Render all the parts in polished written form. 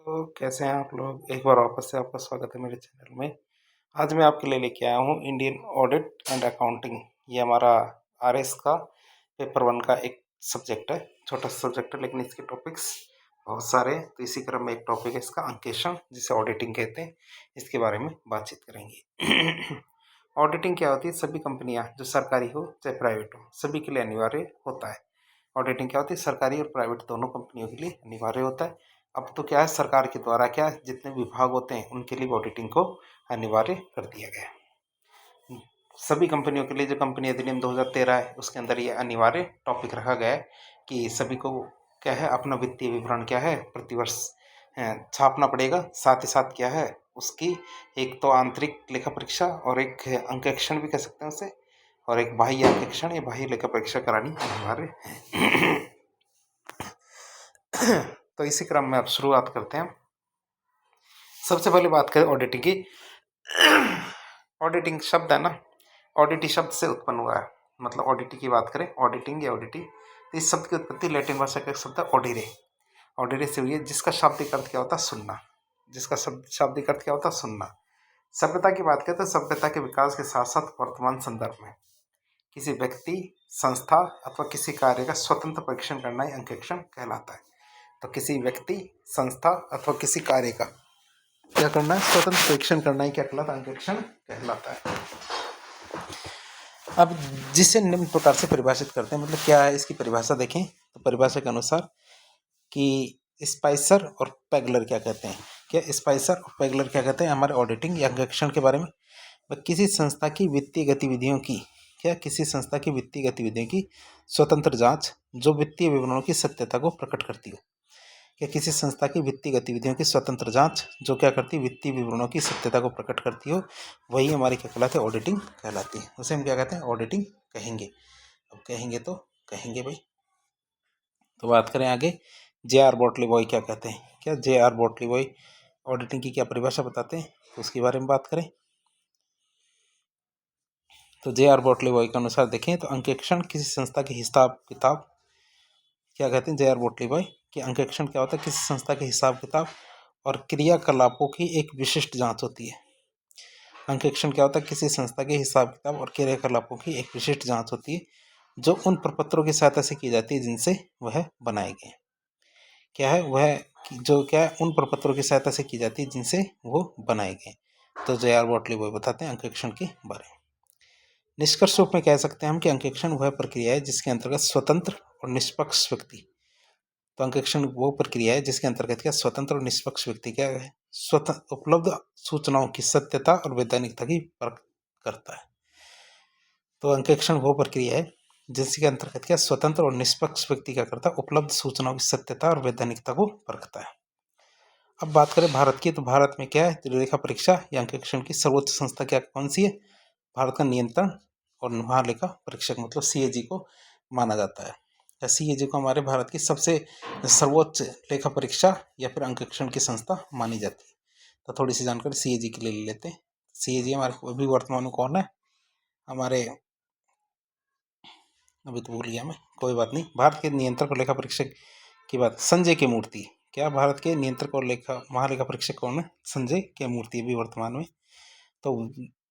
तो कैसे हैं आप लोग? एक बार वापस से आपका स्वागत है मेरे चैनल में। आज मैं आपके लिए लेके आया हूँ इंडियन ऑडिट एंड अकाउंटिंग। ये हमारा आरएस का पेपर 1 का एक सब्जेक्ट है। छोटा सा सब्जेक्ट है लेकिन इसके टॉपिक्स बहुत सारे हैं। तो इसी क्रम में एक टॉपिक है इसका अंकेक्षण, जिसे ऑडिटिंग कहते हैं। इसके बारे में बातचीत करेंगे। ऑडिटिंग क्या होती है? सभी कंपनियां, जो सरकारी हो चाहे प्राइवेट हो, सभी के लिए अनिवार्य होता है। ऑडिटिंग क्या होती है? सरकारी और प्राइवेट दोनों कंपनियों के लिए अनिवार्य होता है। अब तो क्या है, सरकार के द्वारा क्या है, जितने विभाग होते हैं उनके लिए ऑडिटिंग को अनिवार्य कर दिया गया है। सभी कंपनियों के लिए जो कंपनी अधिनियम 2013 है उसके अंदर ये अनिवार्य टॉपिक रखा गया है कि सभी को क्या है, अपना वित्तीय विवरण क्या है प्रतिवर्ष छापना पड़ेगा। साथ ही साथ क्या है, उसकी एक तो आंतरिक लेखा परीक्षा और एक अंकेक्षण भी कह सकते हैं उसे, और एक बाह्य अंकेक्षण या बाह्य लेखा परीक्षा करानी अनिवार्य है। तो इसी क्रम में अब शुरुआत करते हैं। सबसे पहले बात करें ऑडिटिंग की। ऑडिटिंग शब्द है ना, ऑडिटी शब्द से उत्पन्न हुआ है। मतलब ऑडिटी की बात करें, ऑडिटिंग या ऑडिटी, तो इस शब्द की उत्पत्ति लैटिन भाषा का एक शब्द है ऑडिरे। ऑडिरे से हुई है, जिसका शाब्दिक अर्थ क्या होता है? सुनना। जिसका शाब्दिक अर्थ क्या होता है? सुनना। सभ्यता की बात करें तो सभ्यता के विकास के साथ साथ वर्तमान संदर्भ में किसी व्यक्ति, संस्था अथवा किसी कार्य का स्वतंत्र परीक्षण करना ही अंकेक्षण कहलाता है। तो किसी व्यक्ति, संस्था अथवा किसी कार्य का क्या करना है? स्वतंत्र परीक्षण करना ही क्या कहलाता है? अंकेक्षण कहलाता है। अब जिसे निम्न प्रकार से परिभाषित करते हैं, मतलब क्या है इसकी परिभाषा देखें तो परिभाषा के अनुसार कि स्पाइसर और पैगलर क्या कहते हैं। क्या स्पाइसर और पैगलर क्या कहते हैं हमारे ऑडिटिंग या अंकेक्षण के बारे में? किसी संस्था की वित्तीय गतिविधियों की किसी संस्था की वित्तीय गतिविधियों की स्वतंत्र जांच जो वित्तीय विवरणों की सत्यता को प्रकट करती हो। किसी संस्था की वित्तीय गतिविधियों की स्वतंत्र जांच जो क्या करती है? वित्तीय विवरणों की सत्यता को प्रकट करती हो, वही हमारी क्या कहलाती है? ऑडिटिंग कहलाती है। उसे हम क्या कहते हैं? ऑडिटिंग कहेंगे। अब कहेंगे तो कहेंगे भाई। तो बात करें आगे, J.R. बॉटली बॉय क्या कहते हैं? क्या J.R. बॉटली बॉय ऑडिटिंग की क्या परिभाषा बताते हैं, तो उसके बारे में बात करें तो J.R. बॉटली बॉय के अनुसार देखें तो अंकेक्षण किसी संस्था के हिसाब किताब, क्या कहते हैं J.R. बॉटली बॉय कि अंकेक्षण क्या होता है? किसी संस्था के हिसाब किताब और क्रियाकलापों की एक विशिष्ट जांच होती है। अंकेक्षण क्या होता है? किसी संस्था के हिसाब किताब और क्रियाकलापों की एक विशिष्ट जांच होती है जो उन प्रपत्रों की सहायता से की जाती है जिनसे वह बनाए गए। क्या है वह जो क्या है, उन प्रपत्रों की सहायता से की जाती है जिनसे वो बनाए गए। तो J.R. बॉटली बॉय बताते हैं अंकेक्षण के बारे में। निष्कर्ष रूप में कह सकते हैं हम कि अंकेक्षण वह प्रक्रिया है जिसके अंतर्गत स्वतंत्र और निष्पक्ष व्यक्ति, तो अंकेक्षण वो प्रक्रिया है जिसके अंतर्गत क्या स्वतंत्र और निष्पक्ष व्यक्ति क्या है, स्वतंत्र उपलब्ध सूचनाओं की सत्यता और वैधानिकता की परख करता है। तो अंकेक्षण वो प्रक्रिया है जिसके अंतर्गत क्या स्वतंत्र और निष्पक्ष व्यक्ति क्या करता है? उपलब्ध सूचनाओं की सत्यता और वैधानिकता को परखता है। अब बात करें भारत की, तो भारत में क्या है? लेखा परीक्षा या अंकेक्षण की सर्वोच्च संस्था क्या कौन सी है? भारत का नियंत्रण और महालेखा परीक्षक मतलब CAG को माना जाता है। या CAG को हमारे भारत की सबसे सर्वोच्च लेखा परीक्षा या फिर अंकेक्षण की संस्था मानी जाती है। तो थोड़ी सी जानकारी CAG के लिए ले लेते हैं। CAG हमारे अभी वर्तमान में कौन है? हमारे अभी तो भूल गया मैं, कोई बात नहीं। भारत के नियंत्रक और लेखा परीक्षक की बात, संजय के मूर्ति। क्या भारत के नियंत्रक और महालेखा परीक्षक कौन है? संजय के मूर्ति अभी वर्तमान में। तो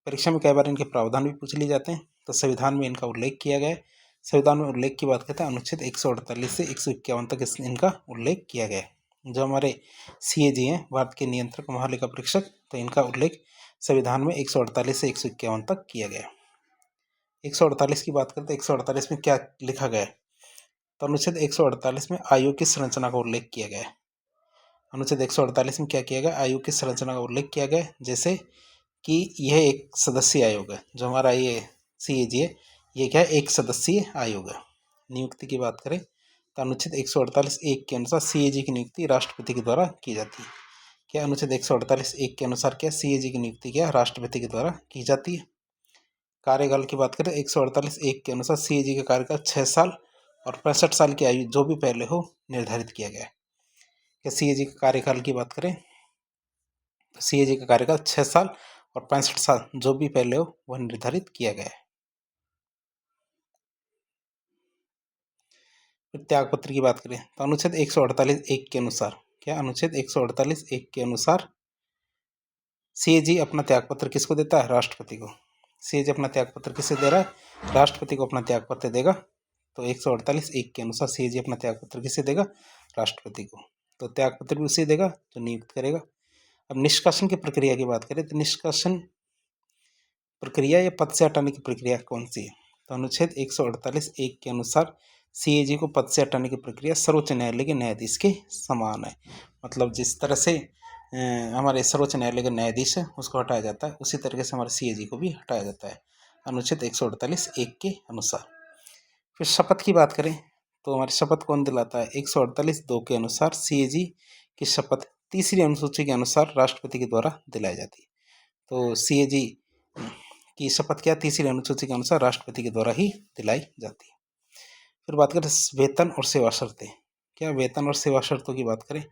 परीक्षा में कई बार इनके प्रावधान भी पूछ लिए जाते हैं। तो संविधान में इनका उल्लेख किया गया है। संविधान में उल्लेख की बात करते हैं, अनुच्छेद 148 से 151 तक इनका उल्लेख किया गया है। जो हमारे CAG हैं, भारत के नियंत्रक महालेखा परीक्षक, तो इनका उल्लेख संविधान में 148 से 151 तक किया गया है। 148 की बात करते हैं, 148 में क्या लिखा गया है? तो अनुच्छेद 148 में आयोग की संरचना का उल्लेख किया गया है। अनुच्छेद 148 में क्या किया गया? आयोग की संरचना का उल्लेख किया गया है। जैसे कि यह एक सदस्यीय आयोग है, जो हमारा ये CAG है, ये क्या है? एक सदस्यीय आयोग है। नियुक्ति की बात करें तो अनुच्छेद 148(1) के अनुसार CAG की नियुक्ति राष्ट्रपति के द्वारा की जाती है। क्या अनुच्छेद 148(1) के अनुसार क्या CAG की नियुक्ति क्या राष्ट्रपति के द्वारा की जाती है। कार्यकाल की बात करें 148(1) के अनुसार CAG का कार्यकाल 6 साल और 65 साल की आयु जो भी पहले हो निर्धारित किया गया है। क्या CAG का कार्यकाल की बात करें तो CAG का कार्यकाल 6 साल और 65 साल जो भी पहले हो वह निर्धारित किया गया है। फिर त्यागपत्र की बात करें तो अनुच्छेद 148(1) के अनुसार क्या अनुच्छेद 148(1) के अनुसार सीएजी अपना त्यागपत्र किसको देता है? राष्ट्रपति को। सीएजी अपना त्यागपत्र किसे दे रहा है? राष्ट्रपति को अपना त्यागपत्र देगा। तो 148(1) के अनुसार सीएजी अपना त्यागपत्र किसे देगा? राष्ट्रपति को। तो त्यागपत्र भी उसे देगा जो नियुक्त करेगा। अब निष्कासन की प्रक्रिया की बात करें तो निष्कासन प्रक्रिया या पद से हटाने की प्रक्रिया कौन सी है? तो अनुच्छेद 148(1) के अनुसार सीएजी को पद से हटाने की प्रक्रिया सर्वोच्च न्यायालय के न्यायाधीश के समान है। मतलब जिस तरह से हमारे सर्वोच्च न्यायालय का न्यायाधीश है उसको हटाया जाता है, उसी तरीके से हमारे सीएजी को भी हटाया जाता है अनुच्छेद 148(1) के अनुसार। फिर शपथ की बात करें तो हमारी शपथ कौन दिलाता है? 148(2) के अनुसार सीएजी की शपथ तीसरी अनुसूची के अनुसार राष्ट्रपति के द्वारा दिलाई जाती है। तो सीएजी की शपथ क्या तीसरी अनुसूची के अनुसार राष्ट्रपति के द्वारा ही दिलाई जाती है। फिर बात करें वेतन और सेवा शर्तें। क्या वेतन और सेवा शर्तों की बात करें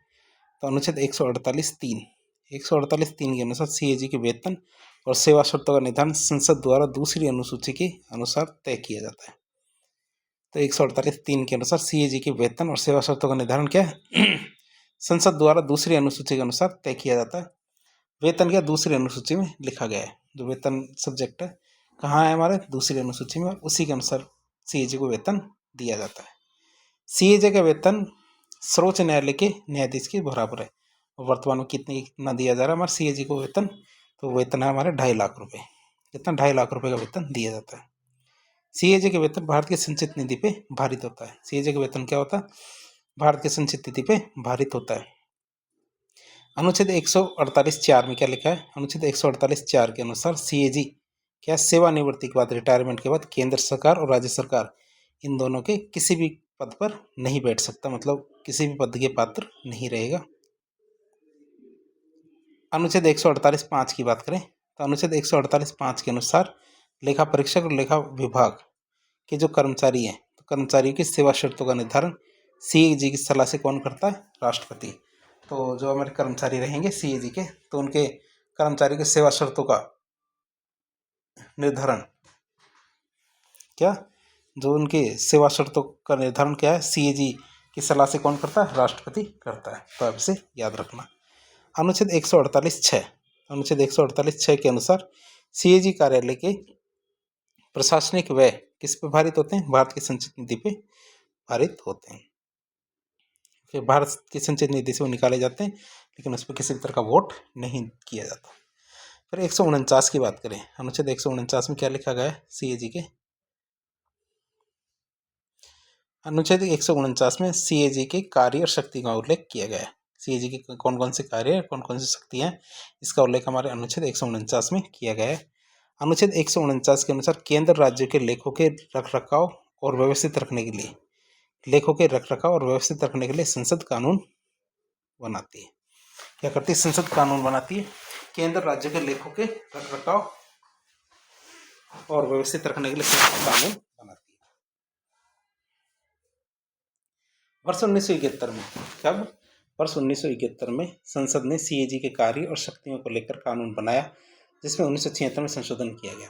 तो अनुच्छेद 148(3) के अनुसार सीएजी के वेतन और सेवा शर्तों का निर्धारण संसद द्वारा दूसरी अनुसूची के अनुसार तय किया जाता है। तो 148(3) के अनुसार सीएजी के वेतन और सेवा शर्तों का निर्धारण क्या है? संसद द्वारा दूसरी अनुसूची के अनुसार तय किया जाता है। वेतन क्या दूसरी अनुसूची में लिखा गया है, जो वेतन सब्जेक्ट है कहाँ है हमारे? दूसरी अनुसूची में, उसी के अनुसार सीएजी को वेतन दिया जाता है। सीएजी का वेतन सर्वोच्च न्यायालय के न्यायाधीश के बराबर है। वर्तमान में कितना दिया जा रहा है हमारे सीएजी को वेतन? तो वेतन है हमारे 2.5 लाख रुपए। कितना? 2.5 लाख रुपए का वेतन दिया जाता है। सीएजी का वेतन भारत की संचित निधि पे भारित होता है। सीएजी का वेतन क्या होता है? भारत की संचित निधि पे भारित होता है। अनुच्छेद 148(4) में क्या लिखा है? अनुच्छेद 148(4) के अनुसार सीएजी क्या सेवानिवृत्ति के बाद, रिटायरमेंट के बाद केंद्र सरकार और राज्य सरकार इन दोनों के किसी भी पद पर नहीं बैठ सकता, मतलब किसी भी पद के पात्र नहीं रहेगा। अनुच्छेद 148(5) की बात करें तो अनुच्छेद 148(5) के अनुसार लेखा परीक्षक और लेखा विभाग के जो कर्मचारी हैं, तो कर्मचारियों की सेवा शर्तों का निर्धारण सीएजी की सलाह से कौन करता है? राष्ट्रपति। तो जो हमारे कर्मचारी रहेंगे सीएजी के, तो उनके कर्मचारी की सेवा शर्तों का निर्धारण क्या, जो उनके सेवा शर्तों का निर्धारण क्या है? सीएजी की सलाह से कौन करता है? राष्ट्रपति करता है। तो आप इसे याद रखना। अनुच्छेद 148(6) के अनुसार सीएजी कार्यालय के प्रशासनिक व्यय किस पे भारित होते हैं? भारत की संचित निधि पे भारित होते हैं। फिर भारत की संचित निधि से वो निकाले जाते हैं, लेकिन उस पर किसी भी तरह का वोट नहीं किया जाता। फिर 149 की बात करें, अनुच्छेद 149 में क्या लिखा गया है सीएजी के? अनुच्छेद 149 में सीएजी के कार्य और शक्ति का उल्लेख किया गया है। सीएजी के कौन कौन से कार्य, कौन कौन सी शक्तियाँ, इसका उल्लेख हमारे अनुच्छेद 149 में किया गया है। अनुच्छेद 149 के अनुसार केंद्र राज्यों के लेखों के रखरखाव और व्यवस्थित रखने के लिए संसद कानून बनाती है। क्या करती है? संसद कानून बनाती है। केंद्र राज्य के लेखों के रखरखाव और व्यवस्थित रखने के लिए संसद कानून बनाती है। वर्ष 1971 में, कब? वर्ष 1971 में संसद ने सीएजी के कार्य और शक्तियों को लेकर कानून बनाया, जिसमें 1976 में संशोधन किया गया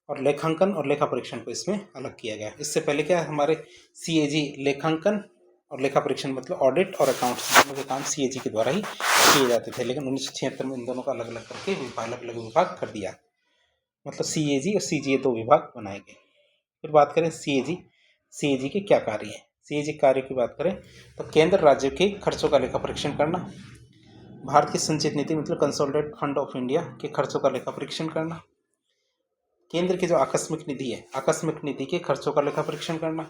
और लेखांकन और लेखा परीक्षण को इसमें अलग किया गया। इससे पहले क्या हमारे सीएजी लेखांकन और लेखा परीक्षण मतलब ऑडिट और अकाउंट्स दोनों के काम सीएजी के द्वारा ही किए जाते थे, लेकिन 1976 में इन दोनों का अलग अलग करके अलग अलग विभाग कर दिया, मतलब सीएजी और सीजीए 2 विभाग बनाए गए। फिर बात करें सीएजी के क्या कार्य है? सीएजी कार्य की बात करें तो केंद्र राज्यों के खर्चों का लेखा परीक्षण करना, भारत की संचित नीति मतलब कंसोलिडेटेड फंड ऑफ इंडिया के खर्चों का लेखा परीक्षण करना, केंद्र की जो आकस्मिक निधि है, आकस्मिक निधि के खर्चों का लेखा परीक्षण करना,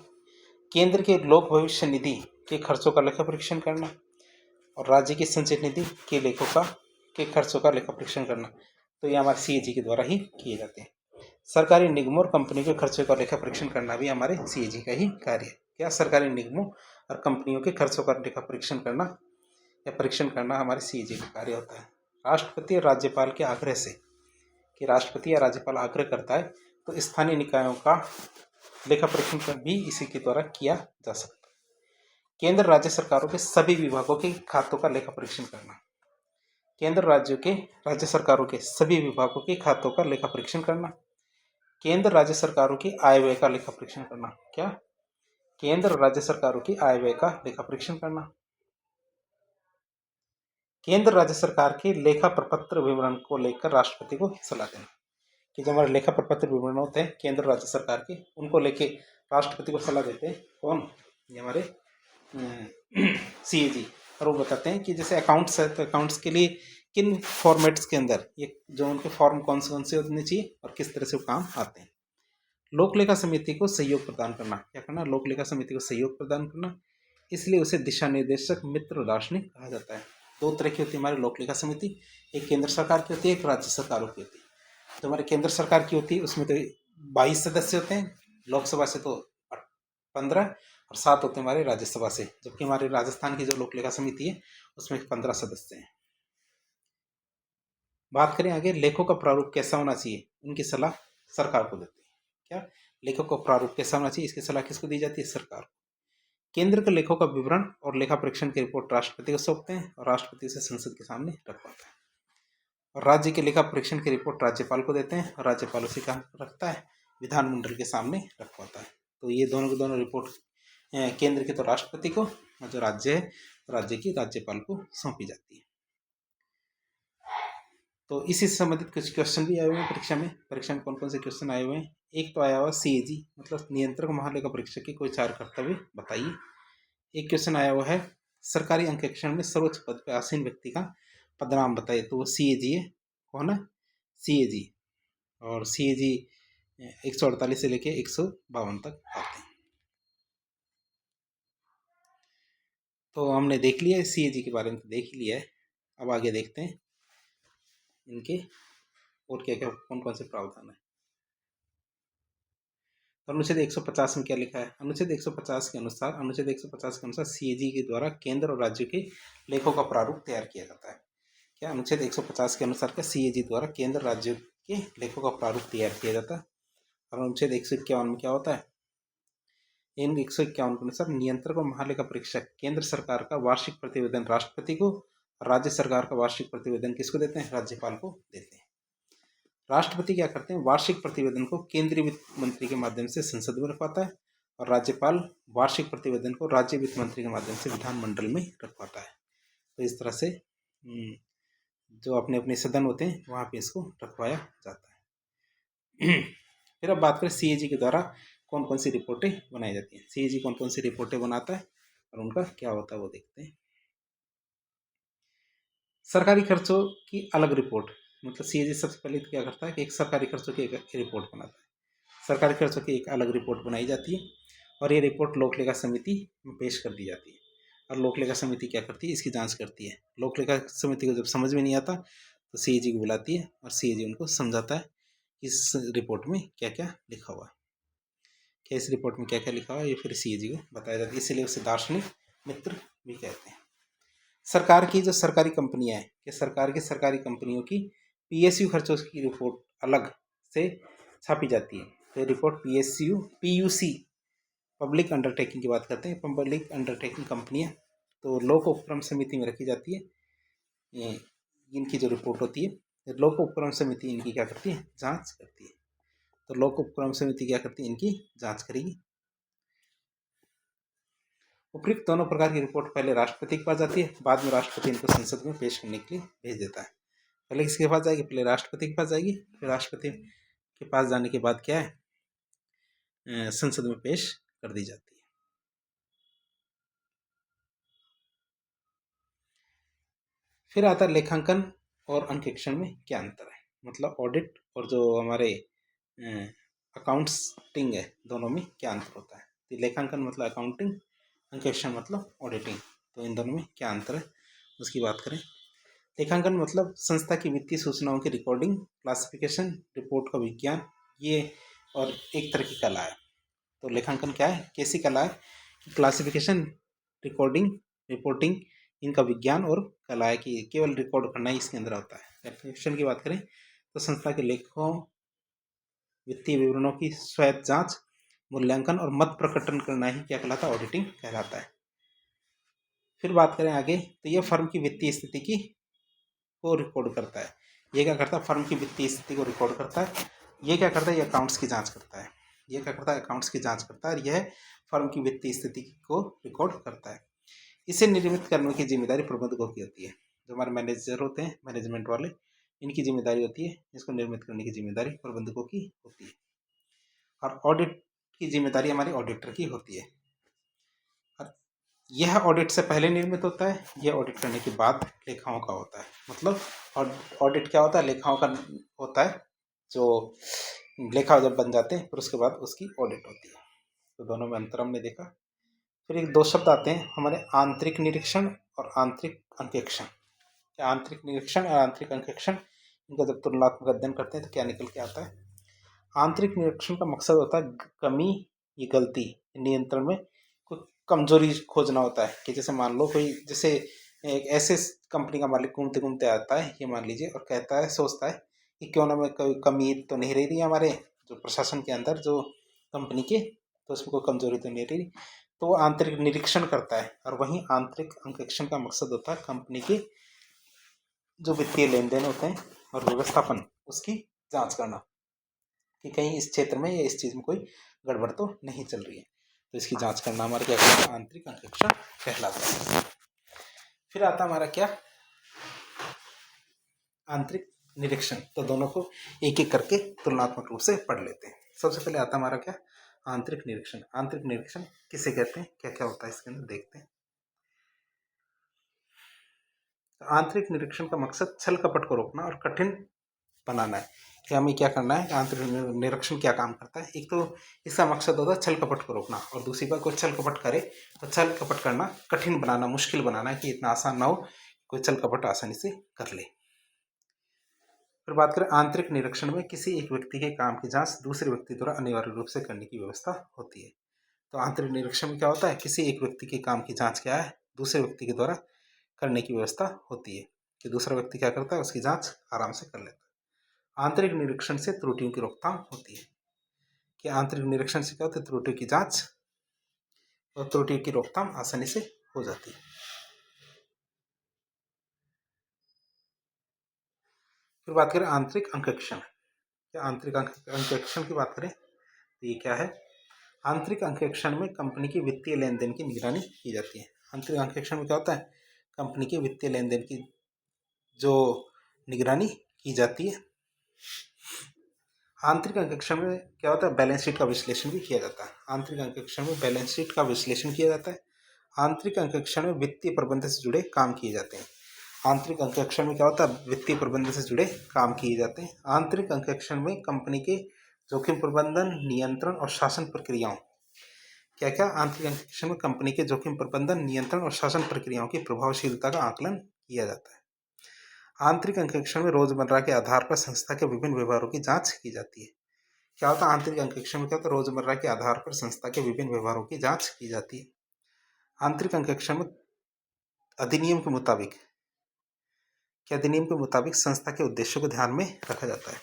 केंद्र के लोक भविष्य निधि के खर्चों का लेखा परीक्षण करना और राज्य की संचित निधि के खर्चों का लेखा परीक्षण करना। तो ये हमारे सीएजी के द्वारा ही किए जाते हैं। सरकारी निगमों और कंपनियों के खर्चों का लेखा परीक्षण करना भी हमारे सीएजी का ही कार्य है। क्या? सरकारी निगमों और कंपनियों के खर्चों का लेखा परीक्षण करना या परीक्षण करना हमारे सीएजी का कार्य होता है। राष्ट्रपति और राज्यपाल के आग्रह से, कि राष्ट्रपति या राज्यपाल आग्रह करता है तो स्थानीय निकायों का लेखा परीक्षण भी इसी के द्वारा किया जा सकता है। केंद्र राज्य सरकारों के सभी विभागों के खातों का लेखा परीक्षण करना, केंद्र राज्य सरकारों के सभी विभागों के खातों का लेखा परीक्षण करना, केंद्र राज्य सरकारों की आय व्यय का लेखा परीक्षण करना। क्या? केंद्र राज्य सरकारों की आय व्यय का लेखा परीक्षण करना। केंद्र राज्य सरकार के लेखा प्रपत्र विवरण को लेकर राष्ट्रपति को सलाह देना। कि जो हमारे लेखा प्रपत्र विवरण होते हैं केंद्र राज्य सरकार के, उनको लेके राष्ट्रपति को सलाह देते हैं कौन, ये हमारे सीएजी। और वो बताते हैं कि जैसे अकाउंट्स है तो अकाउंट्स के लिए किन फॉर्मेट्स के अंदर ये जो उनके फॉर्म कौन से होने चाहिए और किस तरह से वो काम आते हैं। लोक लेखा समिति को सहयोग प्रदान करना, क्या करना, लोक लेखा समिति को सहयोग प्रदान करना, इसलिए उसे दिशा निर्देशक मित्र दार्शनिक कहा जाता है। दो तरह की होती है हमारी लोक लेखा समिति, एक केंद्र सरकार की होती है, एक राज्य सरकारों की होती है। तो हमारे केंद्र सरकार की होती है उसमें तो 22 सदस्य होते हैं, लोकसभा से तो 15 और 7 होते हैं हमारे राज्यसभा से, जबकि हमारे राजस्थान की जो लोक लेखा समिति है उसमें 15 सदस्य हैं। बात करें आगे, लेखों का प्रारूप कैसा होना चाहिए, उनकी सलाह सरकार को देते हैं। क्या, लेखों का प्रारूप कैसा होना चाहिए, इसकी सलाह किसको दी जाती है, सरकार को। केंद्र के लेखों का विवरण और लेखा परीक्षण की रिपोर्ट राष्ट्रपति को सौंपते हैं और राष्ट्रपति उसे संसद के सामने रखवाता है। और राज्य के लेखा परीक्षण की रिपोर्ट राज्यपाल को देते हैं और राज्यपाल उसे कहाँ रखता है, विधानमंडल के सामने रखवाता है। तो ये दोनों की दोनों रिपोर्ट केंद्र की तो राष्ट्रपति को और जो राज्य है राज्य की राज्यपाल को सौंपी जाती है। तो इसी से संबंधित कुछ क्वेश्चन भी आए हुए हैं परीक्षा में कौन कौन से क्वेश्चन आए हुए हैं। एक तो आया हुआ सीएजी मतलब नियंत्रक महालेखा परीक्षक के कोई 4 कर्तव्य बताइए। एक क्वेश्चन आया हुआ है सरकारी अंकेक्षण में सर्वोच्च पद पर आसीन व्यक्ति का पदनाम बताइए, तो वो सीएजी है। कौन है, सीएजी। और सीएजी 148 से लेके 152 तक आते हैं। तो हमने देख लिया सीएजी के बारे में, तो देख ही लिया है। अब आगे देखते हैं इनके और क्या क्या कौन कौन से प्रावधान है। तो अनुच्छेद 150 में क्या लिखा है, अनुच्छेद 150 के अनुसार सीएजी के द्वारा केंद्र और राज्य के लेखों का प्रारूप तैयार किया जाता है। क्या, अनुच्छेद 150 के अनुसार क्या सीएजी द्वारा केंद्र राज्य के लेखों का प्रारूप तैयार किया जाता है। और अनुच्छेद 151 में क्या होता है, इन 151 के अनुसार नियंत्रक और महालेखा परीक्षक केंद्र सरकार का वार्षिक प्रतिवेदन राष्ट्रपति को, राज्य सरकार का वार्षिक प्रतिवेदन किसको देते हैं, राज्यपाल को देते हैं। राष्ट्रपति क्या करते हैं, वार्षिक प्रतिवेदन को केंद्रीय वित्त मंत्री के माध्यम से संसद में रखवाता है और राज्यपाल वार्षिक प्रतिवेदन को राज्य वित्त मंत्री के माध्यम से विधानमंडल में रखवाता है। तो इस तरह से जो अपने अपने सदन होते हैं वहाँ पे इसको रखवाया जाता है। फिर अब बात करें सीएजी के द्वारा कौन कौन सी रिपोर्टें बनाई जाती हैं। सीएजी कौन कौन सी रिपोर्टें बनाता है और उनका क्या होता है वो देखते हैं। सरकारी खर्चों की अलग रिपोर्ट, मतलब सीएजी सबसे पहले तो क्या करता है कि एक सरकारी खर्चों की एक रिपोर्ट बनाता है। सरकारी खर्चों की एक अलग रिपोर्ट बनाई जाती है और ये रिपोर्ट लोक लेखा समिति में पेश कर दी जाती है। और लोक लेखा समिति क्या करती है, इसकी जांच करती है। लोक लेखा समिति को जब समझ में नहीं आता तो सीएजी को बुलाती है और सीएजी उनको समझाता है इस रिपोर्ट में क्या क्या लिखा हुआ है, क्या इस रिपोर्ट में क्या क्या लिखा हुआ है, ये फिर सीएजी को बताया जाता है। इसलिए उसे दार्शनिक मित्र भी कहते हैं। सरकार की जो सरकारी कंपनियां हैं, कि सरकार की सरकारी कंपनियों की पीएसयू खर्चों की रिपोर्ट अलग से छापी जाती है। तो रिपोर्ट पीयूसी पब्लिक अंडरटेकिंग की बात करते हैं, पब्लिक अंडरटेकिंग कंपनियां तो लोक उपक्रम समिति में रखी जाती है। इनकी जो रिपोर्ट होती है लोक उपक्रम समिति इनकी क्या करती है, जांच करती है। तो लोक उपक्रम समिति क्या करती है, इनकी जांच करेगी। उपयुक्त दोनों प्रकार की रिपोर्ट पहले राष्ट्रपति के पास जाती है, बाद में राष्ट्रपति इनको संसद में पेश करने के लिए भेज देता है। पहले किसके पास जाएगी, पहले राष्ट्रपति के पास जाएगी, फिर राष्ट्रपति के पास जाने के बाद क्या है, संसद में पेश कर दी जाती है। फिर आता है लेखांकन और अंकेक्षण में क्या अंतर है, मतलब ऑडिट और जो हमारे अकाउंटिंग है दोनों में क्या अंतर होता है। तो लेखांकन मतलब अकाउंटिंग, अंकेक्षण मतलब ऑडिटिंग, तो इन दोनों में क्या अंतर है उसकी बात करें। लेखांकन मतलब संस्था की वित्तीय सूचनाओं की रिकॉर्डिंग, क्लासिफिकेशन, रिपोर्ट का विज्ञान, ये और एक तरह की कला है। तो लेखांकन क्या है, कैसी कला है कि क्लासिफिकेशन, रिकॉर्डिंग, रिपोर्टिंग, इनका विज्ञान और कला है कि केवल रिकॉर्ड करना ही इसके अंदर होता है। क्वेश्चन की बात करें तो संस्था के लेखों, वित्तीय विवरणों की स्वयं जांच, मूल्यांकन और मत प्रकटन करना ही क्या कहलाता है, ऑडिटिंग कहलाता है। फिर बात करें आगे तो यह फर्म की वित्तीय स्थिति की को रिकॉर्ड करता है। ये क्या करता है, फर्म की वित्तीय स्थिति को रिकॉर्ड करता है। ये क्या करता है, ये अकाउंट्स की जांच करता है। ये क्या करता है, अकाउंट्स की जांच करता है और यह फर्म की वित्तीय स्थिति को रिकॉर्ड करता है। इसे निर्मित करने की जिम्मेदारी प्रबंधकों की होती है। जो हमारे मैनेजर होते हैं, मैनेजमेंट वाले, इनकी जिम्मेदारी होती है इसको निर्मित करने की जिम्मेदारी प्रबंधकों की होती है। और ऑडिट की जिम्मेदारी हमारी ऑडिटर की होती है। और यह ऑडिट से पहले निर्मित होता है, यह ऑडिट करने के बाद लेखाओं का होता है। मतलब ऑडिट क्या होता है, लेखाओं का होता है, जो लेखा जब बन जाते हैं फिर उसके बाद उसकी ऑडिट होती है। तो दोनों में अंतर हमने देखा। फिर एक दो शब्द आते हैं हमारे, आंतरिक निरीक्षण और आंतरिक अंकेक्षण। क्या आंतरिक निरीक्षण और आंतरिक अंकेक्षण, इनका जब तुलनात्मक अध्ययन करते हैं तो क्या निकल के आता है। आंतरिक निरीक्षण का मकसद होता है कमी या गलती नियंत्रण में कोई कमजोरी खोजना होता है। कि जैसे मान लो कोई, जैसे एक ऐसे कंपनी का मालिक घूमते घूमते आता है, ये मान लीजिए, और कहता है, सोचता है कि क्यों ना मैं कोई कमी तो नहीं रह रही हमारे जो प्रशासन के अंदर जो कंपनी के, तो उसमें कोई कमजोरी तो नहीं रही, तो वो आंतरिक निरीक्षण करता है। और वहीं आंतरिक अंकेक्षण का मकसद होता है कंपनी के जो वित्तीय लेन देन होते हैं और व्यवस्थापन, उसकी जांच करना कि कहीं इस क्षेत्र में या इस चीज़ में कोई गड़बड़ तो नहीं चल रही है। तो इसकी जांच करना हमारा क्या कहता है, आंतरिक अंकेक्षण कहलाता है। फिर आता हमारा क्या, आंतरिक निरीक्षण। तो दोनों को एक एक करके तुलनात्मक रूप से पढ़ लेते हैं। सबसे पहले आता हमारा क्या, आंतरिक निरीक्षण। आंतरिक निरीक्षण किसे कहते हैं, क्या क्या होता है इसके अंदर देखते हैं। तो आंतरिक निरीक्षण का मकसद छल कपट को रोकना और कठिन बनाना है। कि हमें क्या करना है, आंतरिक निरीक्षण क्या काम करता है। एक तो इसका मकसद होता है छल कपट को रोकना, और दूसरी बात कोई छल कपट करे तो छल कपट करना कठिन बनाना, मुश्किल बनाना, कि इतना आसान ना हो, कोई छल कपट आसानी से कर ले। फिर बात करें आंतरिक निरीक्षण में किसी एक व्यक्ति के काम की जांच दूसरे व्यक्ति द्वारा अनिवार्य रूप से करने की व्यवस्था होती है। तो आंतरिक निरीक्षण में क्या होता है, किसी एक व्यक्ति के काम की जांच क्या है, दूसरे व्यक्ति के द्वारा करने की व्यवस्था होती है। कि दूसरा व्यक्ति क्या करता है, उसकी जांच आराम से कर लेता है। आंतरिक निरीक्षण से त्रुटियों की रोकथाम होती है। कि आंतरिक निरीक्षण से क्या होता है, त्रुटियों की जांच और त्रुटियों की रोकथाम आसानी से हो जाती है। फिर बात करें आंतरिक अंकेक्षण। क्या आंतरिक अंकेक्षण की बात करें तो ये क्या है, आंतरिक अंकेक्षण में कंपनी की वित्तीय लेन देन की निगरानी की जाती है। आंतरिक अंकेक्षण में क्या होता है, कंपनी के वित्तीय लेन देन की जो निगरानी की जाती है। आंतरिक अंकेक्षण में क्या होता है, बैलेंस शीट का विश्लेषण भी किया जाता है। आंतरिक अंकेक्षण में बैलेंस शीट का विश्लेषण किया जाता है। आंतरिक अंकेक्षण में वित्तीय प्रबंधन से जुड़े काम किए जाते हैं। आंतरिक अंकेक्षण में क्या होता है, वित्तीय प्रबंधन से जुड़े काम किए जाते हैं। आंतरिक अंकेक्षण में कंपनी के जोखिम प्रबंधन, नियंत्रण और शासन प्रक्रियाओं, क्या क्या, आंतरिक अंकेक्षण में कंपनी के जोखिम प्रबंधन, नियंत्रण और शासन प्रक्रियाओं की प्रभावशीलता का आकलन किया जाता है। आंतरिक अंकेक्षण में रोजमर्रा के आधार पर संस्था के विभिन्न व्यवहारों की जांच की जाती है। क्या होता है, आंतरिक अंकेक्षण में क्या होता है, रोजमर्रा के आधार पर संस्था के विभिन्न व्यवहारों की जांच की जाती है। आंतरिक अंकेक्षण में अधिनियम के मुताबिक, क्या अधिनियम के मुताबिक संस्था के उद्देश्यों को ध्यान में रखा जाता है।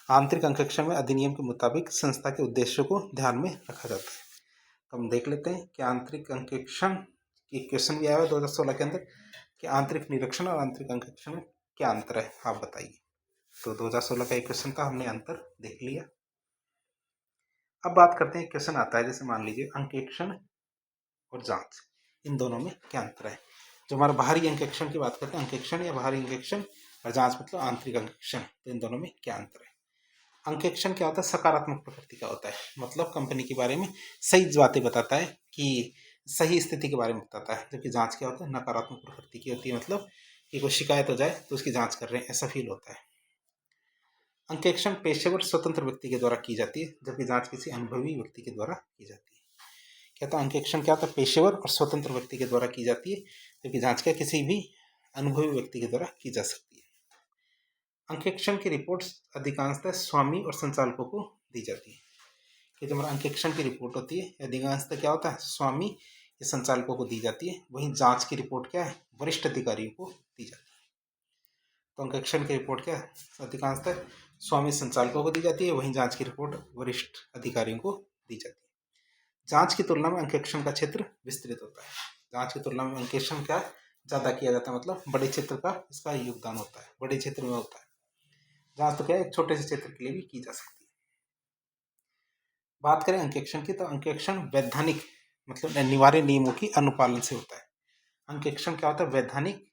आंतरिक अंकेक्षण में अधिनियम के मुताबिक संस्था के उद्देश्यों को ध्यान में रखा जाता है। तो हम देख लेते हैं कि आंतरिक अंकेक्षण की क्वेश्चन भी आया है 2016 के अंदर, कि आंतरिक निरीक्षण और आंतरिक अंकेक्षण में क्या अंतर है, आप बताइए। तो 2016 का एक क्वेश्चन था, हमने अंतर देख लिया। अब बात करते हैं, क्वेश्चन आता है जैसे मान लीजिए अंकेक्षण और जांच, इन दोनों में क्या अंतर है। जो हमारा बाहरी अंकेक्षण की बात करते हैं, अंकेक्षण या बाहरी अंकेक्षण, और जांच मतलब आंतरिक अंकेक्षण, तो इन दोनों में क्या अंतर है। अंकेक्षण क्या होता है, सकारात्मक प्रकृति का होता है, मतलब कंपनी के बारे में सही बातें बताता है, कि सही स्थिति के बारे में बताता है। जबकि जांच क्या होता है, नकारात्मक प्रकृति की होती है, मतलब कि कोई शिकायत हो जाए तो उसकी जांच कर रहे हैं ऐसा फील होता है। अंकेक्षण पेशेवर स्वतंत्र व्यक्ति के द्वारा की जाती है, जबकि जांच किसी अनुभवी व्यक्ति के द्वारा की जाती है। क्या था, अंकेक्षण क्या होता है, पेशेवर और स्वतंत्र व्यक्ति के द्वारा की जाती है, जबकि जांच क्या किसी भी अनुभवी व्यक्ति के द्वारा की जा सकती है। अंकेक्षण की रिपोर्ट अधिकांशतः स्वामी और संचालकों को दी जाती है। कि जो हमारा अंकेक्षण की रिपोर्ट होती है अधिकांशतः क्या होता है, स्वामी या संचालकों को दी जाती है। वहीं जांच की रिपोर्ट क्या है, वरिष्ठ अधिकारियों को दी जाती है। तो अंकेक्षण की रिपोर्ट क्या है, अधिकांशतः स्वामी संचालकों को दी जाती है, वहीं जांच की रिपोर्ट वरिष्ठ अधिकारियों को दी जाती है। जांच की तुलना में अंकेक्षण का क्षेत्र विस्तृत होता है। जांच की तुलना में अंकेक्षण क्या ज़्यादा किया जाता है, मतलब बड़े क्षेत्र का इसका योगदान होता है, बड़े क्षेत्र में होता है। जांच तो क्या है, एक छोटे से क्षेत्र के लिए भी की जा सकती है। बात करें अंकेक्षण की, तो अंकेक्षण वैधानिक मतलब अनिवार्य नियमों की अनुपालन से होता है। अंकेक्षण क्या होता है, वैधानिक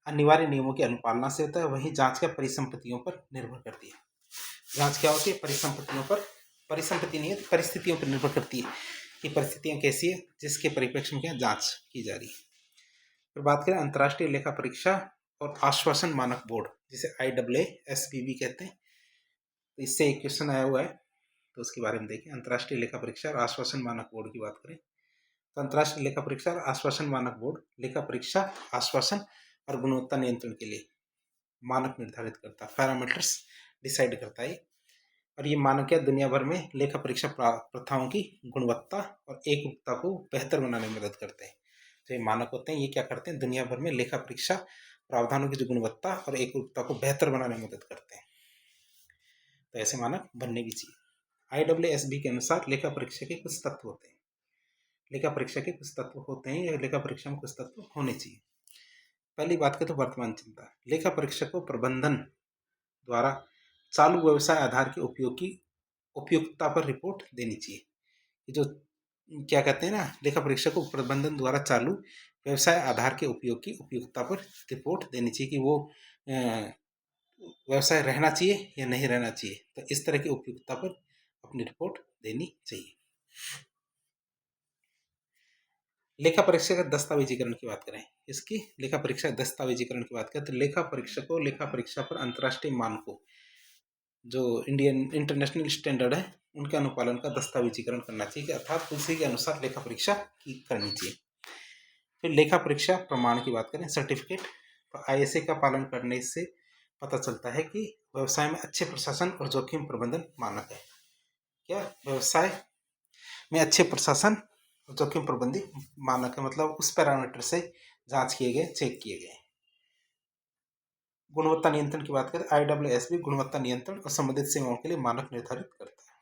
अनिवार्य नियमों की अनुपालना से होता है, वहीं जांच क्या परिसंपत्तियों पर निर्भर करती है। जांच क्या होती है? परिसंपत्तियों पर, परिसंपत्ति नहीं है तो परिस्थितियों पर निर्भर करती है कि परिस्थितियां कैसी है जिसके परिप्रेक्ष्य में क्या जांच की जा रही है। फिर बात करें अंतर्राष्ट्रीय लेखा परीक्षा और आश्वासन मानक बोर्ड, जिसे IAASB कहते हैं, तो इससे एक क्वेश्चन आया हुआ है तो उसके बारे में देखें। अंतर्राष्ट्रीय लेखा परीक्षा और आश्वासन मानक बोर्ड की बात करें तो अंतर्राष्ट्रीय लेखा परीक्षा और आश्वासन मानक बोर्ड लेखा परीक्षा, आश्वासन और गुणवत्ता नियंत्रण के लिए मानक निर्धारित करता है, पैरामीटर्स डिसाइड करता है। और ये मानक क्या दुनिया भर में लेखा परीक्षा प्रथाओं की गुणवत्ता और एकरूपता को बेहतर बनाने में मदद करते हैं। तो ये मानक होते हैं, ये क्या करते हैं? दुनिया भर में लेखा परीक्षा प्रावधानों की जो गुणवत्ता और एकरूपता को बेहतर बनाने में मदद करते हैं। तो ऐसे मानक बनने भी चाहिए। IAASB के अनुसार लेखा परीक्षा के कुछ तत्व होते हैं। लेखा परीक्षा के कुछ तत्व होते हैं या लेखा परीक्षा में कुछ तत्व होने चाहिए। पहली बात करें तो वर्तमान चिंता। लेखा परीक्षा को प्रबंधन द्वारा चालू व्यवसाय आधार के उपयोग की उपयुक्तता पर रिपोर्ट देनी चाहिए। ये जो क्या कहते हैं ना, लेखा परीक्षा को प्रबंधन द्वारा चालू व्यवसाय आधार के उपयोग की उपयुक्तता पर रिपोर्ट देनी चाहिए कि वो व्यवसाय रहना चाहिए या नहीं रहना चाहिए। तो इस तरह की उपयुक्तता पर अपनी रिपोर्ट देनी चाहिए। लेखा परीक्षा का दस्तावेजीकरण की बात करें, इसकी लेखा परीक्षा दस्तावेजीकरण की बात करें तो लेखा परीक्षा को लेखा परीक्षा पर अंतर्राष्ट्रीय मानकों जो इंडियन इंटरनेशनल स्टैंडर्ड है उनके अनुपालन का दस्तावेजीकरण करना चाहिए, अर्थात उसी के अनुसार लेखा परीक्षा की करनी चाहिए। फिर लेखा परीक्षा प्रमाण की बात करें, सर्टिफिकेट, तो ISA का पालन करने से पता चलता है कि व्यवसाय में अच्छे प्रशासन और जोखिम प्रबंधन मानक है। क्या व्यवसाय में अच्छे प्रशासन और जोखिम प्रबंधन मानक है, मतलब उस पैरामीटर से जांच किए गए, चेक किए गए। गुणवत्ता नियंत्रण की बात करें, IAASB गुणवत्ता नियंत्रण और संबंधित सेवाओं के लिए मानक निर्धारित करता है।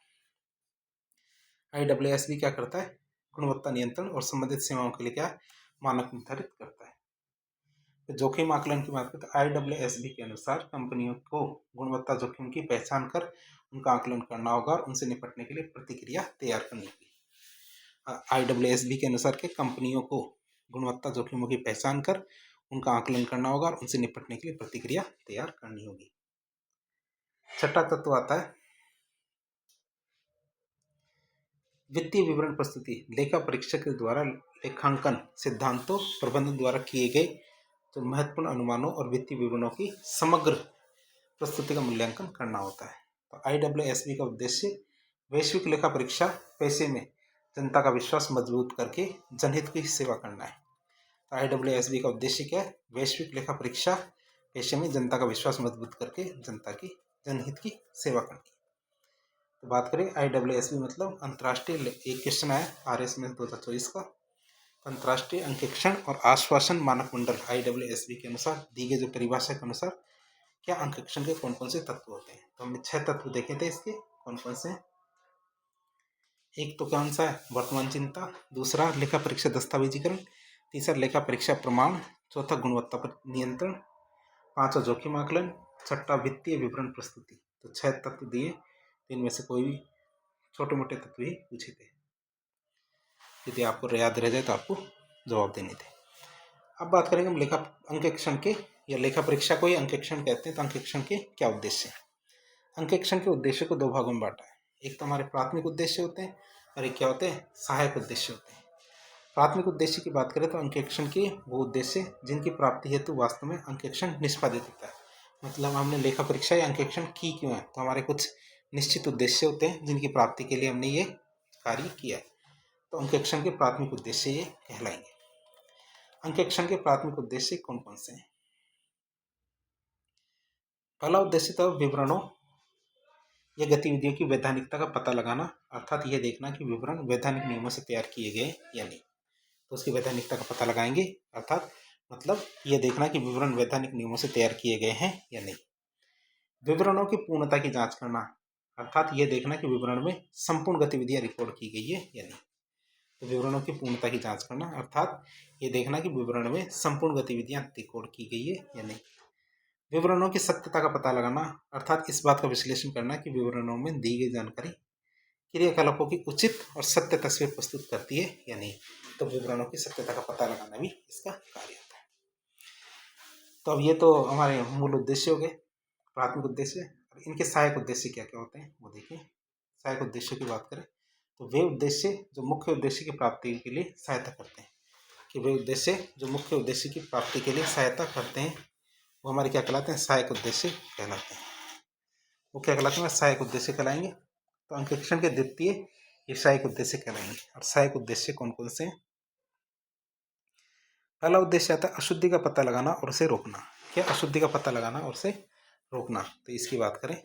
IAASB क्या करता है? गुणवत्ता नियंत्रण और संबंधित सेवाओं के लिए क्या मानक निर्धारित करता है। तो जोखिम आकलन की बात करें तो IAASB के अनुसार कंपनियों को गुणवत्ता जोखिम की पहचान कर उनका आकलन करना होगा और उनसे निपटने के लिए प्रतिक्रिया तैयार करनी होगी। IAASB के अनुसार के कंपनियों को गुणवत्ता जोखिमों की पहचान कर उनका आकलन करना होगा और उनसे निपटने के लिए प्रतिक्रिया तैयार करनी होगी। छठा तत्व आता है वित्तीय विवरण प्रस्तुति। लेखा परीक्षक के द्वारा लेखांकन सिद्धांतों प्रबंधन द्वारा किए गए तो महत्वपूर्ण अनुमानों और वित्तीय विवरणों की समग्र प्रस्तुति का मूल्यांकन करना होता है। तो IAASB का उद्देश्य वैश्विक लेखा परीक्षा पेशे में जनता का विश्वास मजबूत करके जनहित की सेवा करना है। तो IAASB का उद्देश्य क्या है? वैश्विक लेखा परीक्षा पेशे में जनता का विश्वास मजबूत करके जनता की जनहित की सेवा करनी। तो बात करें IAASB मतलब अंतर्राष्ट्रीय, एक क्वेश्चन आया RS में 2024 का, अंतर्राष्ट्रीय अंकेक्षण और आश्वासन मानक मंडल IAASB के अनुसार दी गई जो परिभाषा के अनुसार क्या अंकेक्षण के कौन कौन से तत्व होते हैं। तो हमने 6 तत्व देखे थे, इसके कौन कौन से। एक तो कौन सा है? वर्तमान चिंता। दूसरा लेखा परीक्षा दस्तावेजीकरण। तीसरा लेखा परीक्षा प्रमाण। चौथा गुणवत्ता पर नियंत्रण। पांचवा जोखिम आकलन। छठा वित्तीय विवरण प्रस्तुति। तो 6 तत्व दिए, इनमें से कोई भी छोटे मोटे तत्व ही पूछे थे, यदि आपको याद रह जाए तो आपको जवाब देने थे। अब बात करेंगे हम लेखा अंकेक्षण के, या लेखा परीक्षा को ही अंकेक्षण कहते हैं, तो अंकेक्षण के क्या उद्देश्य है। अंकेक्षण के उद्देश्य को 2 भागों में बांटा है। एक तो हमारे प्राथमिक उद्देश्य होते हैं और एक क्या होते हैं? सहायक उद्देश्य होते हैं। प्राथमिक उद्देश्य की बात करें तो अंकेक्षण के वो उद्देश्य जिनकी प्राप्ति हेतु वास्तव में अंकेक्षण निष्पादित होता है। मतलब हमने लेखा परीक्षा या अंकेक्षण की क्यों है, तो हमारे कुछ निश्चित उद्देश्य होते हैं जिनकी प्राप्ति के लिए हमने ये कार्य किया है, तो अंकेक्षण के प्राथमिक उद्देश्य ये कहलाएंगे। अंकेक्षण के प्राथमिक उद्देश्य कौन कौन से हैं? पहला उद्देश्य तो विवरणों या गतिविधियों की वैधानिकता का पता लगाना, अर्थात यह देखना कि विवरण वैधानिक नियमों से तैयार किए गए या नहीं, तो उसकी वैधानिकता का पता लगाएंगे। अर्थात मतलब यह देखना कि विवरण वैधानिक नियमों से तैयार किए गए हैं या नहीं। विवरणों की पूर्णता की जांच करना, अर्थात यह देखना कि विवरण में संपूर्ण गतिविधियां रिकॉर्ड की गई है या नहीं। तो विवरणों की पूर्णता की जांच करना अर्थात ये देखना कि विवरण में संपूर्ण गतिविधियां रिकॉर्ड की गई है या नहीं। विवरणों की सत्यता का पता लगाना, अर्थात इस बात का विश्लेषण करना कि विवरणों में दी गई जानकारी क्रियाकलापों की उचित और सत्य तस्वीर प्रस्तुत करती है या नहीं। तो विवरणों की सत्यता का पता लगाना भी इसका कार्य होता है। तो अब ये तो हमारे मूल उद्देश्य हो गए, प्राथमिक उद्देश्य। इनके सहायक उद्देश्य क्या क्या होते हैं वो देखिए। सहायक उद्देश्य की बात करें तो वे उद्देश्य जो मुख्य उद्देश्य की प्राप्ति के लिए सहायता करते हैं, कि वे उद्देश्य जो मुख्य उद्देश्य की प्राप्ति के लिए सहायता करते हैं वो हमारे क्या कहलाते हैं, सहायक उद्देश्य कहलाते हैं। वो क्या कहलाते हैं, सहायक उद्देश्य कहलाएंगे। तो अंकेक्षण के द्वितीय ये सहायक उद्देश्य कहलाएंगे। और सहायक उद्देश्य कौन कौन से हैं? पहला उद्देश्य आता है अशुद्धि का पता लगाना और उसे रोकना। क्या? अशुद्धि का पता लगाना और उसे रोकना। तो इसकी बात करें,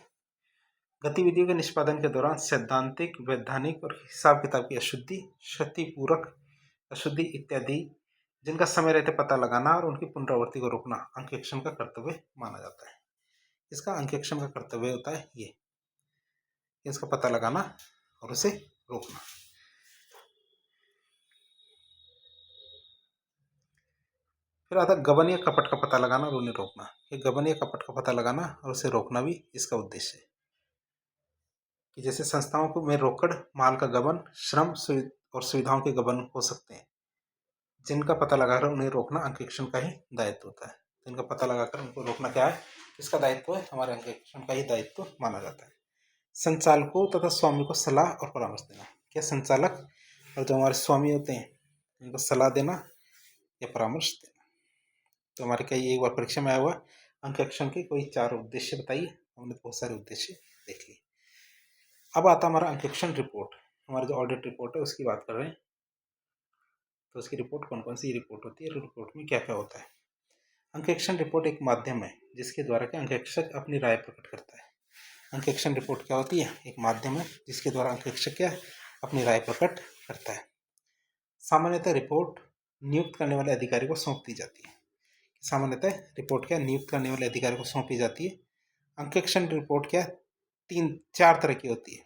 गतिविधियों के निष्पादन के दौरान सैद्धांतिक, वैधानिक और हिसाब किताब की अशुद्धि, क्षतिपूरक अशुद्धि इत्यादि जिनका समय रहते पता लगाना और उनकी पुनरावृत्ति को रोकना अंकेक्षण का कर्तव्य माना जाता है। इसका अंकेक्षण का कर्तव्य होता है ये, इसका पता लगाना और उसे रोकना। फिर आता है गबन या कपट का पता लगाना और उन्हें रोकना। ये गबन या कपट का पता लगाना और उसे रोकना भी इसका उद्देश्य है, कि जैसे संस्थाओं को में रोकड़, माल का गबन, श्रम और सुविधाओं के गबन हो सकते हैं, जिनका पता लगाकर उन्हें रोकना अंकेक्षण का ही दायित्व होता है। तो इनका पता लगाकर उनको रोकना क्या है, किसका दायित्व है? हमारे अंकेक्षण का ही दायित्व माना जाता है। संचालकों तथा स्वामी को सलाह और परामर्श देना। क्या? संचालक और जो हमारे स्वामी होते हैं उनको सलाह देना या परामर्श देना। तो हमारे कई एक बार परीक्षा में आया हुआ अंकेक्षण के कोई 4 उद्देश्य बताइए। हमने बहुत सारे उद्देश्य देख लिए। अब आता हमारा अंकेक्षण रिपोर्ट। हमारा जो ऑडिट रिपोर्ट है उसकी बात कर रहे हैं। तो उसकी रिपोर्ट कौन कौन सी रिपोर्ट होती है, रिपोर्ट में क्या क्या होता है। अंकेक्षण रिपोर्ट एक माध्यम है जिसके द्वारा क्या अंकेक्षक अपनी राय प्रकट करता है। अंकेक्षण रिपोर्ट क्या होती है? एक माध्यम है जिसके द्वारा अंकेक्षक क्या अपनी राय प्रकट करता है। सामान्यतः रिपोर्ट नियुक्त करने वाले अधिकारी को सौंप दी जाती है। सामान्यतः रिपोर्ट क्या नियुक्त करने वाले अधिकारी को सौंपी जाती है। अंकेक्षण रिपोर्ट क्या 4 तरह की होती है।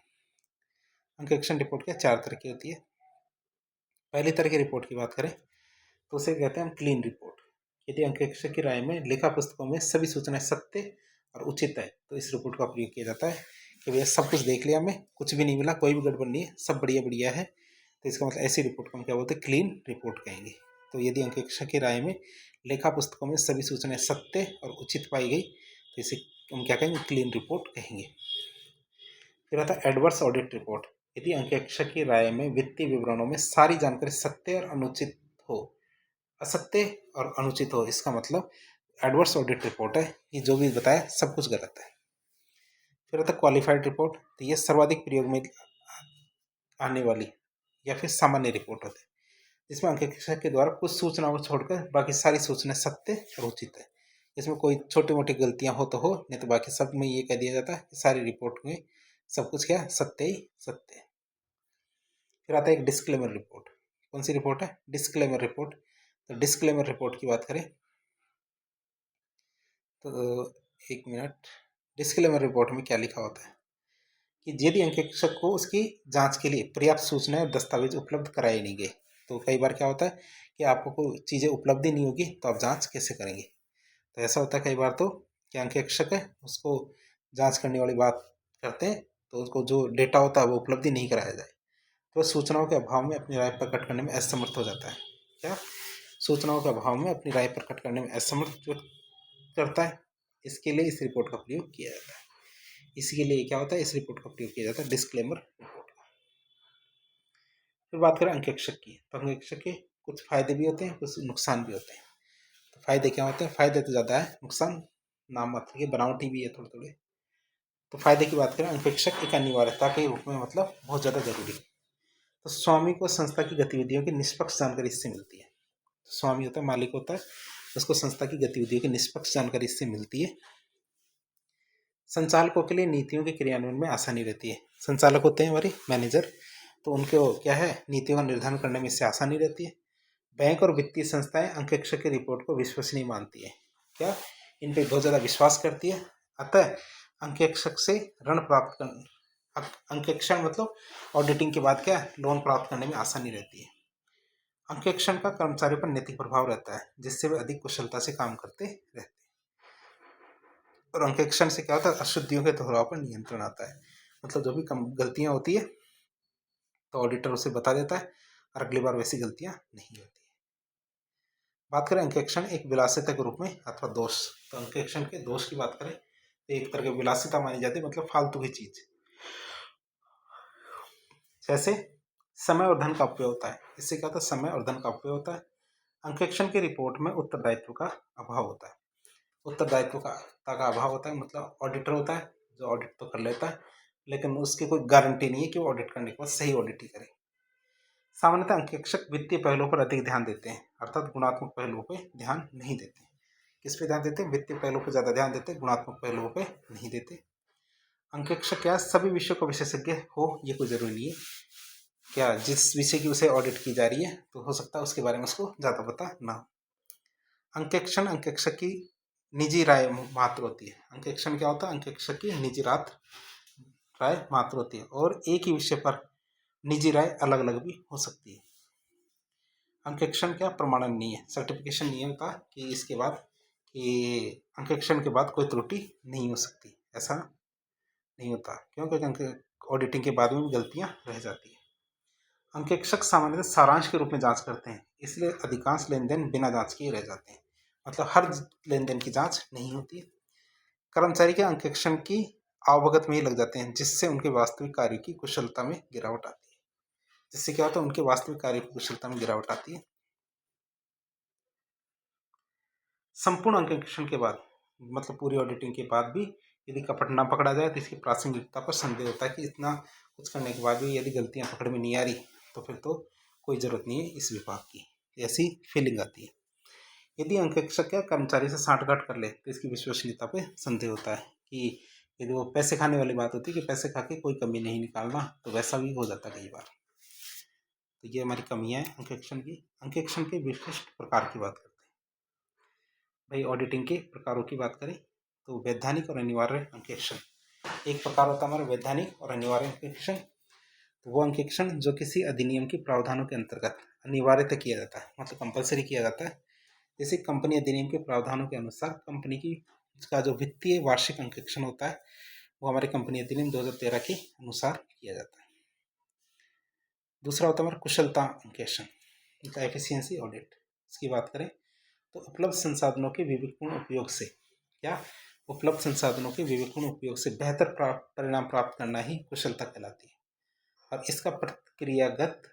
अंकेक्षण रिपोर्ट क्या 4 तरह की होती है। पहली तरह की रिपोर्ट की बात करें तो उसे कहते हैं हम क्लीन रिपोर्ट। यदि अंकेक्षक की राय में लेखा पुस्तकों में सभी सूचनाएं सत्य और उचित है तो इस रिपोर्ट का प्रयोग किया जाता है कि भैया सब कुछ देख लिया, हमें कुछ भी नहीं मिला, कोई भी गड़बड़ नहीं है, सब बढ़िया बढ़िया है। तो इसका मतलब ऐसी रिपोर्ट को हम क्या बोलते हैं, क्लीन रिपोर्ट कहेंगे। तो यदि अंकेक्षक की राय में लेखा पुस्तकों में सभी सूचनाएं सत्य और उचित पाई गई तो इसे हम क्या कहेंगे, क्लीन रिपोर्ट कहेंगे। फिर आता है एडवर्स ऑडिट रिपोर्ट। यदि अंकेक्षक की राय में वित्तीय विवरणों में सारी जानकारी सत्य और अनुचित हो, असत्य और अनुचित हो, इसका मतलब एडवर्स ऑडिट रिपोर्ट है, ये जो भी बताया सब कुछ गलत है। फिर आता है क्वालिफाइड रिपोर्ट। तो ये सर्वाधिक प्रयोग में आने वाली या फिर सामान्य रिपोर्ट होती है, जिसमें अंकेक्षक के द्वारा कुछ सूचनाओं को छोड़कर बाकी सारी सूचनाएं सत्य और उचित है। इसमें कोई छोटी मोटी गलतियां हो तो हो, नहीं तो बाकी सब में ये कह दिया जाता है कि सारी रिपोर्ट में सब कुछ क्या सत्य ही सत्य है। फिर आता है एक डिस्क्लेमर रिपोर्ट। कौन सी रिपोर्ट है? Disclaimer report. तो डिस्क्लेमर रिपोर्ट की बात करें तो एक मिनट, डिस्क्लेमर रिपोर्ट में क्या लिखा होता है कि यदि अंकेक्षक को उसकी जांच के लिए पर्याप्त सूचनाएं और दस्तावेज उपलब्ध कराए नहीं गए। तो कई बार क्या होता है कि आपको कोई चीज़ें उपलब्ध ही नहीं होगी तो आप जांच कैसे करेंगे। तो ऐसा होता है कई बार तो कि अंकेक्षक है उसको जांच करने वाली बात करते हैं तो उसको जो डेटा होता है वो उपलब्धि नहीं कराया जाए, तो सूचनाओं के अभाव में अपनी राय प्रकट करने में असमर्थ हो जाता है। क्या? सूचनाओं के अभाव में अपनी राय प्रकट करने में असमर्थ करता है। इसके लिए इस रिपोर्ट का प्रयोग किया जाता है। इसके लिए क्या होता है, इस रिपोर्ट का प्रयोग किया जाता है, डिस्क्लेमर रिपोर्ट का। फिर बात करें अंकेक्षक की, तो अंकेक्षक के कुछ फायदे भी होते हैं, कुछ नुकसान भी होते हैं। तो फायदे क्या होते हैं? फायदे तो ज़्यादा है, नुकसान नाम मात्र के बनावटी भी है थोड़े थोड़े। तो फायदे की बात करें, अंकेक्षक एक अनिवार्यता के रूप में मतलब बहुत ज़्यादा जरूरी। तो स्वामी को संस्था की गतिविधियों की निष्पक्ष जानकारी इससे मिलती है। तो स्वामी होता है, मालिक होता है, उसको संस्था की गतिविधियों की निष्पक्ष जानकारी इससे मिलती है। संचालकों के लिए नीतियों के क्रियान्वयन में आसानी रहती है। संचालक होते हैं हमारे मैनेजर, तो उनको क्या है नीतियों का निर्धारण करने में इससे आसानी रहती है। बैंक और वित्तीय संस्थाएं अंकेक्षक की रिपोर्ट को विश्वसनीय मानती है। क्या? इन पर बहुत ज़्यादा विश्वास करती है। अतः अंकेक्षक से ऋण प्राप्त कर, अंकेक्षण मतलब ऑडिटिंग के बाद क्या लोन प्राप्त करने में आसानी रहती है। अंकेक्षण का कर्मचारियों पर नैतिक प्रभाव रहता है जिससे वे अधिक कुशलता से काम करते रहते हैं। और अंकेक्षण से क्या होता है, अशुद्धियों के दोहराव पर नियंत्रण आता है। मतलब जो भी कम गलतियां होती है तो ऑडिटर उसे बता देता है और अगली बार वैसी गलतियां नहीं होती है। बात करें अंकेक्षण एक विलासिता के रूप में अथवा दोष, तो अंकेक्षण के दोष की बात करें तो एक तरह की विलासिता मानी जाती है, मतलब फालतू की चीज। जैसे समय और धन का अपव्यय होता है, इससे क्या होता है, समय और धन का अपव्यय होता है। अंकेक्षण की रिपोर्ट में उत्तरदायित्व का अभाव होता है, उत्तरदायित्व का अभाव होता है, मतलब ऑडिटर होता है जो ऑडिट तो कर लेता है, लेकिन उसकी कोई गारंटी नहीं है कि वो ऑडिट करने के बाद सही ऑडिट ही करे। सामान्यतः अंकेक्षक वित्तीय पहलुओं पर अधिक ध्यान देते हैं, अर्थात गुणात्मक पहलुओं पर ध्यान नहीं देते। किस पे ध्यान देते हैं, वित्तीय पहलुओं पर ज्यादा ध्यान देते हैं, गुणात्मक पहलुओं पे नहीं देते। अंकेक्षक क्या सभी विषयों का विशेषज्ञ हो ये कोई जरूरी नहीं है, क्या जिस विषय की उसे ऑडिट की जा रही है तो हो सकता है उसके बारे में उसको ज्यादा पता ना हो। अंकेक्षण अंकेक्षक की निजी राय मात्र होती है। अंकेक्षण क्या होता है, अंकेक्षक की निजी राय मात्र होती है, और एक ही विषय पर निजी राय अलग अलग भी हो सकती है। अंकेक्षण क्या प्रमाणन नहीं है, सर्टिफिकेशन नहीं होता कि इसके बाद कि अंकेक्षण के बाद कोई त्रुटि नहीं हो सकती, ऐसा नहीं होता, क्योंकि ऑडिटिंग के बाद में भी गलतियां रह जाती है। अंकेक्षक सामान्यतः सारांश के रूप में जांच करते हैं, इसलिए अधिकांश लेन देन बिना जांच के रह जाते हैं, मतलब हर लेन देन की जांच नहीं होती है। कर्मचारी के अंकेक्षण की आवभगत में ही लग जाते हैं, जिससे उनके वास्तविक कार्य की कुशलता में गिरावट आती है, जिससे क्या होता है, उनके वास्तविक कार्य की कुशलता में गिरावट आती है। संपूर्ण अंकेक्षण के बाद, मतलब पूरी ऑडिटिंग के बाद भी यदि कपट ना पकड़ा जाए तो इसकी प्रासंगिकता पर संदेह होता है कि इतना कुछ करने के बाद भी यदि गलतियां पकड़ में नहीं आ रही तो फिर तो कोई जरूरत नहीं है इस विभाग की, ऐसी फीलिंग आती है। यदि अंकेक्षक क्या कर्मचारी से सांठगांठ कर ले तो इसकी विश्वसनीयता पे संदेह होता है कि यदि वो पैसे खाने वाली बात होती है कि पैसे खा के कोई कमी नहीं निकालना, तो वैसा भी हो जाता है कई बार। तो ये हमारी कमियां हैं अंकेक्षण की। अंकेक्षण के विशिष्ट प्रकार की बात करते हैं भाई। ऑडिटिंग के प्रकारों की बात करें तो वैधानिक और अनिवार्य अंकेक्षण एक प्रकार होता है हमारा, वैधानिक और अनिवार्य अंकेक्षण। तो वो अंकेक्षण जो किसी अधिनियम के प्रावधानों के अंतर्गत अनिवार्यतः किया जाता है, मतलब कंपलसरी किया जाता है। जैसे कंपनी अधिनियम के प्रावधानों के अनुसार कंपनी की का जो वित्तीय वार्षिक अंकेक्षण होता है वो हमारे कंपनी अधिनियम 2013 के अनुसार किया जाता है। दूसरा होता है हमारा कुशलता अंकेक्षण, मतलब एफिशिएंसी ऑडिट। इसकी बात करें तो उपलब्ध संसाधनों के विवेकपूर्ण उपयोग से, क्या उपलब्ध संसाधनों के विवेकपूर्ण उपयोग से बेहतर परिणाम प्राप्त करना ही कुशलता कहलाती है, और इसका प्रक्रियागत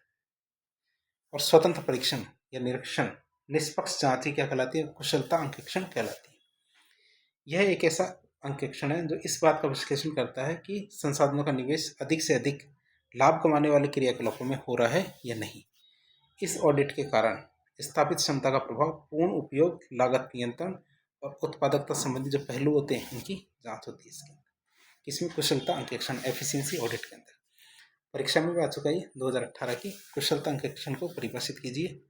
और स्वतंत्र परीक्षण या निरीक्षण निष्पक्ष जांच ही क्या कहलाती है, कुशलता अंकेक्षण कहलाती है। यह एक ऐसा अंकेक्षण है जो इस बात का विश्लेषण करता है कि संसाधनों का निवेश अधिक से अधिक लाभ कमाने वाले क्रियाकलापों में हो रहा है या नहीं। इस ऑडिट के कारण स्थापित क्षमता का प्रभाव, पूर्ण उपयोग, लागत नियंत्रण और उत्पादकता संबंधी जो पहलू होते हैं उनकी जांच होती है इसके अंदर, किसमें, कुशलता अंकेक्षण एफिशिएंसी ऑडिट के अंदर। परीक्षा में भी आ चुका है 2018 की। कुशलता अंकेक्षण को परिभाषित कीजिए,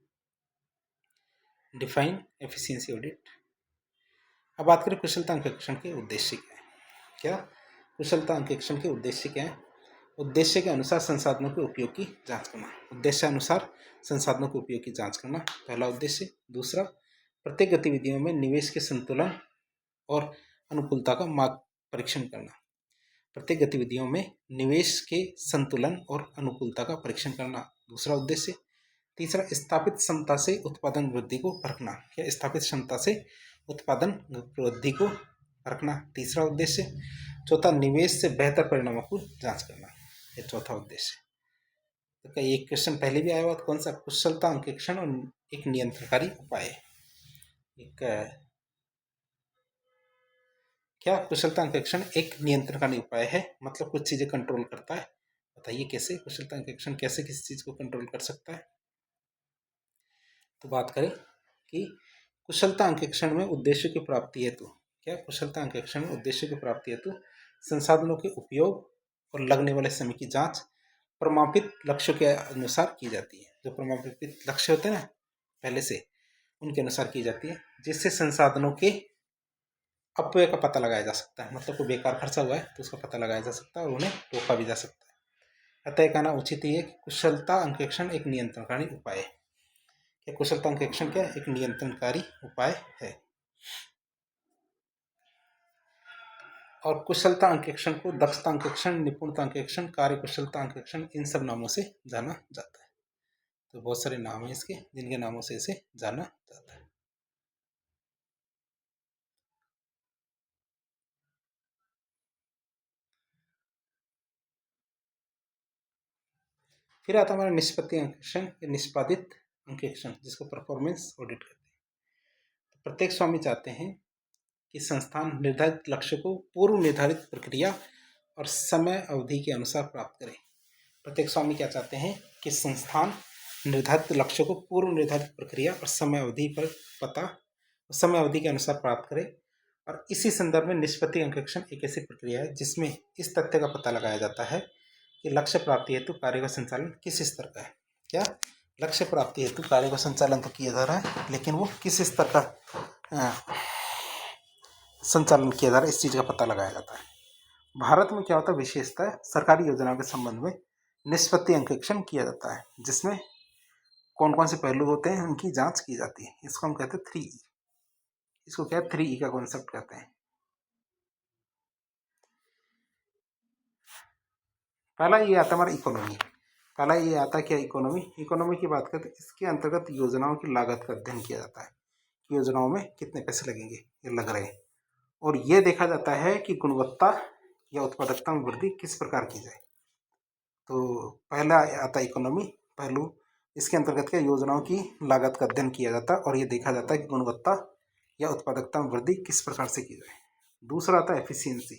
डिफाइन एफिशिएंसी ऑडिट। अब बात करें कुशलता अंकेक्षण के उद्देश्य क्या है। क्या कुशलता अंकेक्षण के उद्देश्य क्या है? उद्देश्य के अनुसार संसाधनों के उपयोग की जांच करना, उद्देश्य अनुसार संसाधनों के उपयोग की जांच करना पहला उद्देश्य। दूसरा, प्रत्येक गतिविधियों में निवेश के संतुलन और अनुकूलता का मार्ग परीक्षण करना, प्रत्येक गतिविधियों में निवेश के संतुलन और अनुकूलता का परीक्षण करना दूसरा उद्देश्य। तीसरा, स्थापित क्षमता से उत्पादन वृद्धि को परखना, क्या स्थापित क्षमता से उत्पादन वृद्धि को परखना तीसरा उद्देश्य। चौथा, निवेश से बेहतर परिणामों को जांच करना, यह चौथा उद्देश्य। तो क्या एक क्वेश्चन पहले भी आया हुआ, कौन सा, कुशलता अंकेक्षण और एक नियंत्रणकारी उपाय। एक क्या कुशलता अंकेक्षण एक नियंत्रणकारी उपाय है, मतलब कुछ चीजें कंट्रोल करता है। बताइए कैसे कुशलता अंकेक्षण कैसे किसी चीज को कंट्रोल कर सकता है। तो बात करें कि कुशलता अंकेक्षण में उद्देश्य की प्राप्ति हेतु, क्या कुशलता अंकेक्षण में उद्देश्य की प्राप्ति हेतु संसाधनों के उपयोग और लगने वाले समय की जांच प्रमाणित लक्ष्यों के अनुसार की जाती है। जो प्रमाणित लक्ष्य होते हैं ना पहले से, उनके अनुसार की जाती है, जिससे संसाधनों के अपव्यय का पता लगाया जा सकता है, मतलब कोई बेकार खर्चा हुआ है तो उसका पता लगाया जा सकता है और उन्हें रोका भी जा सकता है। अतः कहना उचित ही है कि कुशलता अंकेक्षण एक नियंत्रणकारी उपाय है। क्या कुशलता अंकेक्षण क्या एक नियंत्रणकारी उपाय है। और कुशलता अंकेक्षण को दक्षता अंकेक्षण, निपुणता अंकेक्षण, कार्य कुशलता अंकेक्षण, इन सब नामों से जाना जाता है। तो बहुत सारे नाम हैं इसके जिनके नामों से इसे जाना जाता है। फिर आता हमारा निष्पत्ति अंकेक्षण या निष्पादित अंकेक्षण, जिसको परफॉर्मेंस ऑडिट कहते हैं। तो प्रत्येक स्वामी चाहते हैं कि संस्थान निर्धारित लक्ष्य को पूर्व निर्धारित प्रक्रिया और समय अवधि के अनुसार प्राप्त करे। प्रत्येक स्वामी क्या चाहते हैं कि संस्थान निर्धारित लक्ष्य को पूर्व निर्धारित प्रक्रिया और समय अवधि के अनुसार प्राप्त करे। और इसी संदर्भ में निष्पत्ति अंकेक्षण एक ऐसी प्रक्रिया है जिसमें इस तथ्य का पता लगाया जाता है कि लक्ष्य प्राप्ति हेतु कार्य का संचालन किस स्तर का है। क्या लक्ष्य प्राप्ति हेतु कार्य का संचालन तो किया जा रहा है, लेकिन वो किस स्तर का संचालन किया जा रहा है, इस चीज़ का पता लगाया जाता है। भारत में क्या होता है, विशेषतः सरकारी योजनाओं के संबंध में निष्पत्ति अंकेक्षण किया जाता है, जिसमें कौन कौन से पहलू होते हैं उनकी जांच की जाती है। इसको हम कहते हैं 3E। इसको क्या 3E का कॉन्सेप्ट कहते हैं। पहला ये आता है हमारा इकोनॉमी। पहला ये आता है क्या, इकोनॉमी की बात करते हैं। इसके अंतर्गत योजनाओं की लागत का अध्ययन किया जाता है, योजनाओं में कितने पैसे लगेंगे, ये लग रहे हैं, और ये देखा जाता है कि गुणवत्ता या उत्पादकता में वृद्धि किस प्रकार की जाए। तो पहला आता है इकोनॉमी पहलू। इसके अंतर्गत क्या योजनाओं की लागत का अध्ययन किया जाता है और ये देखा जाता है कि गुणवत्ता या उत्पादकता में वृद्धि किस प्रकार से की जाए। दूसरा आता है एफिशिएंसी।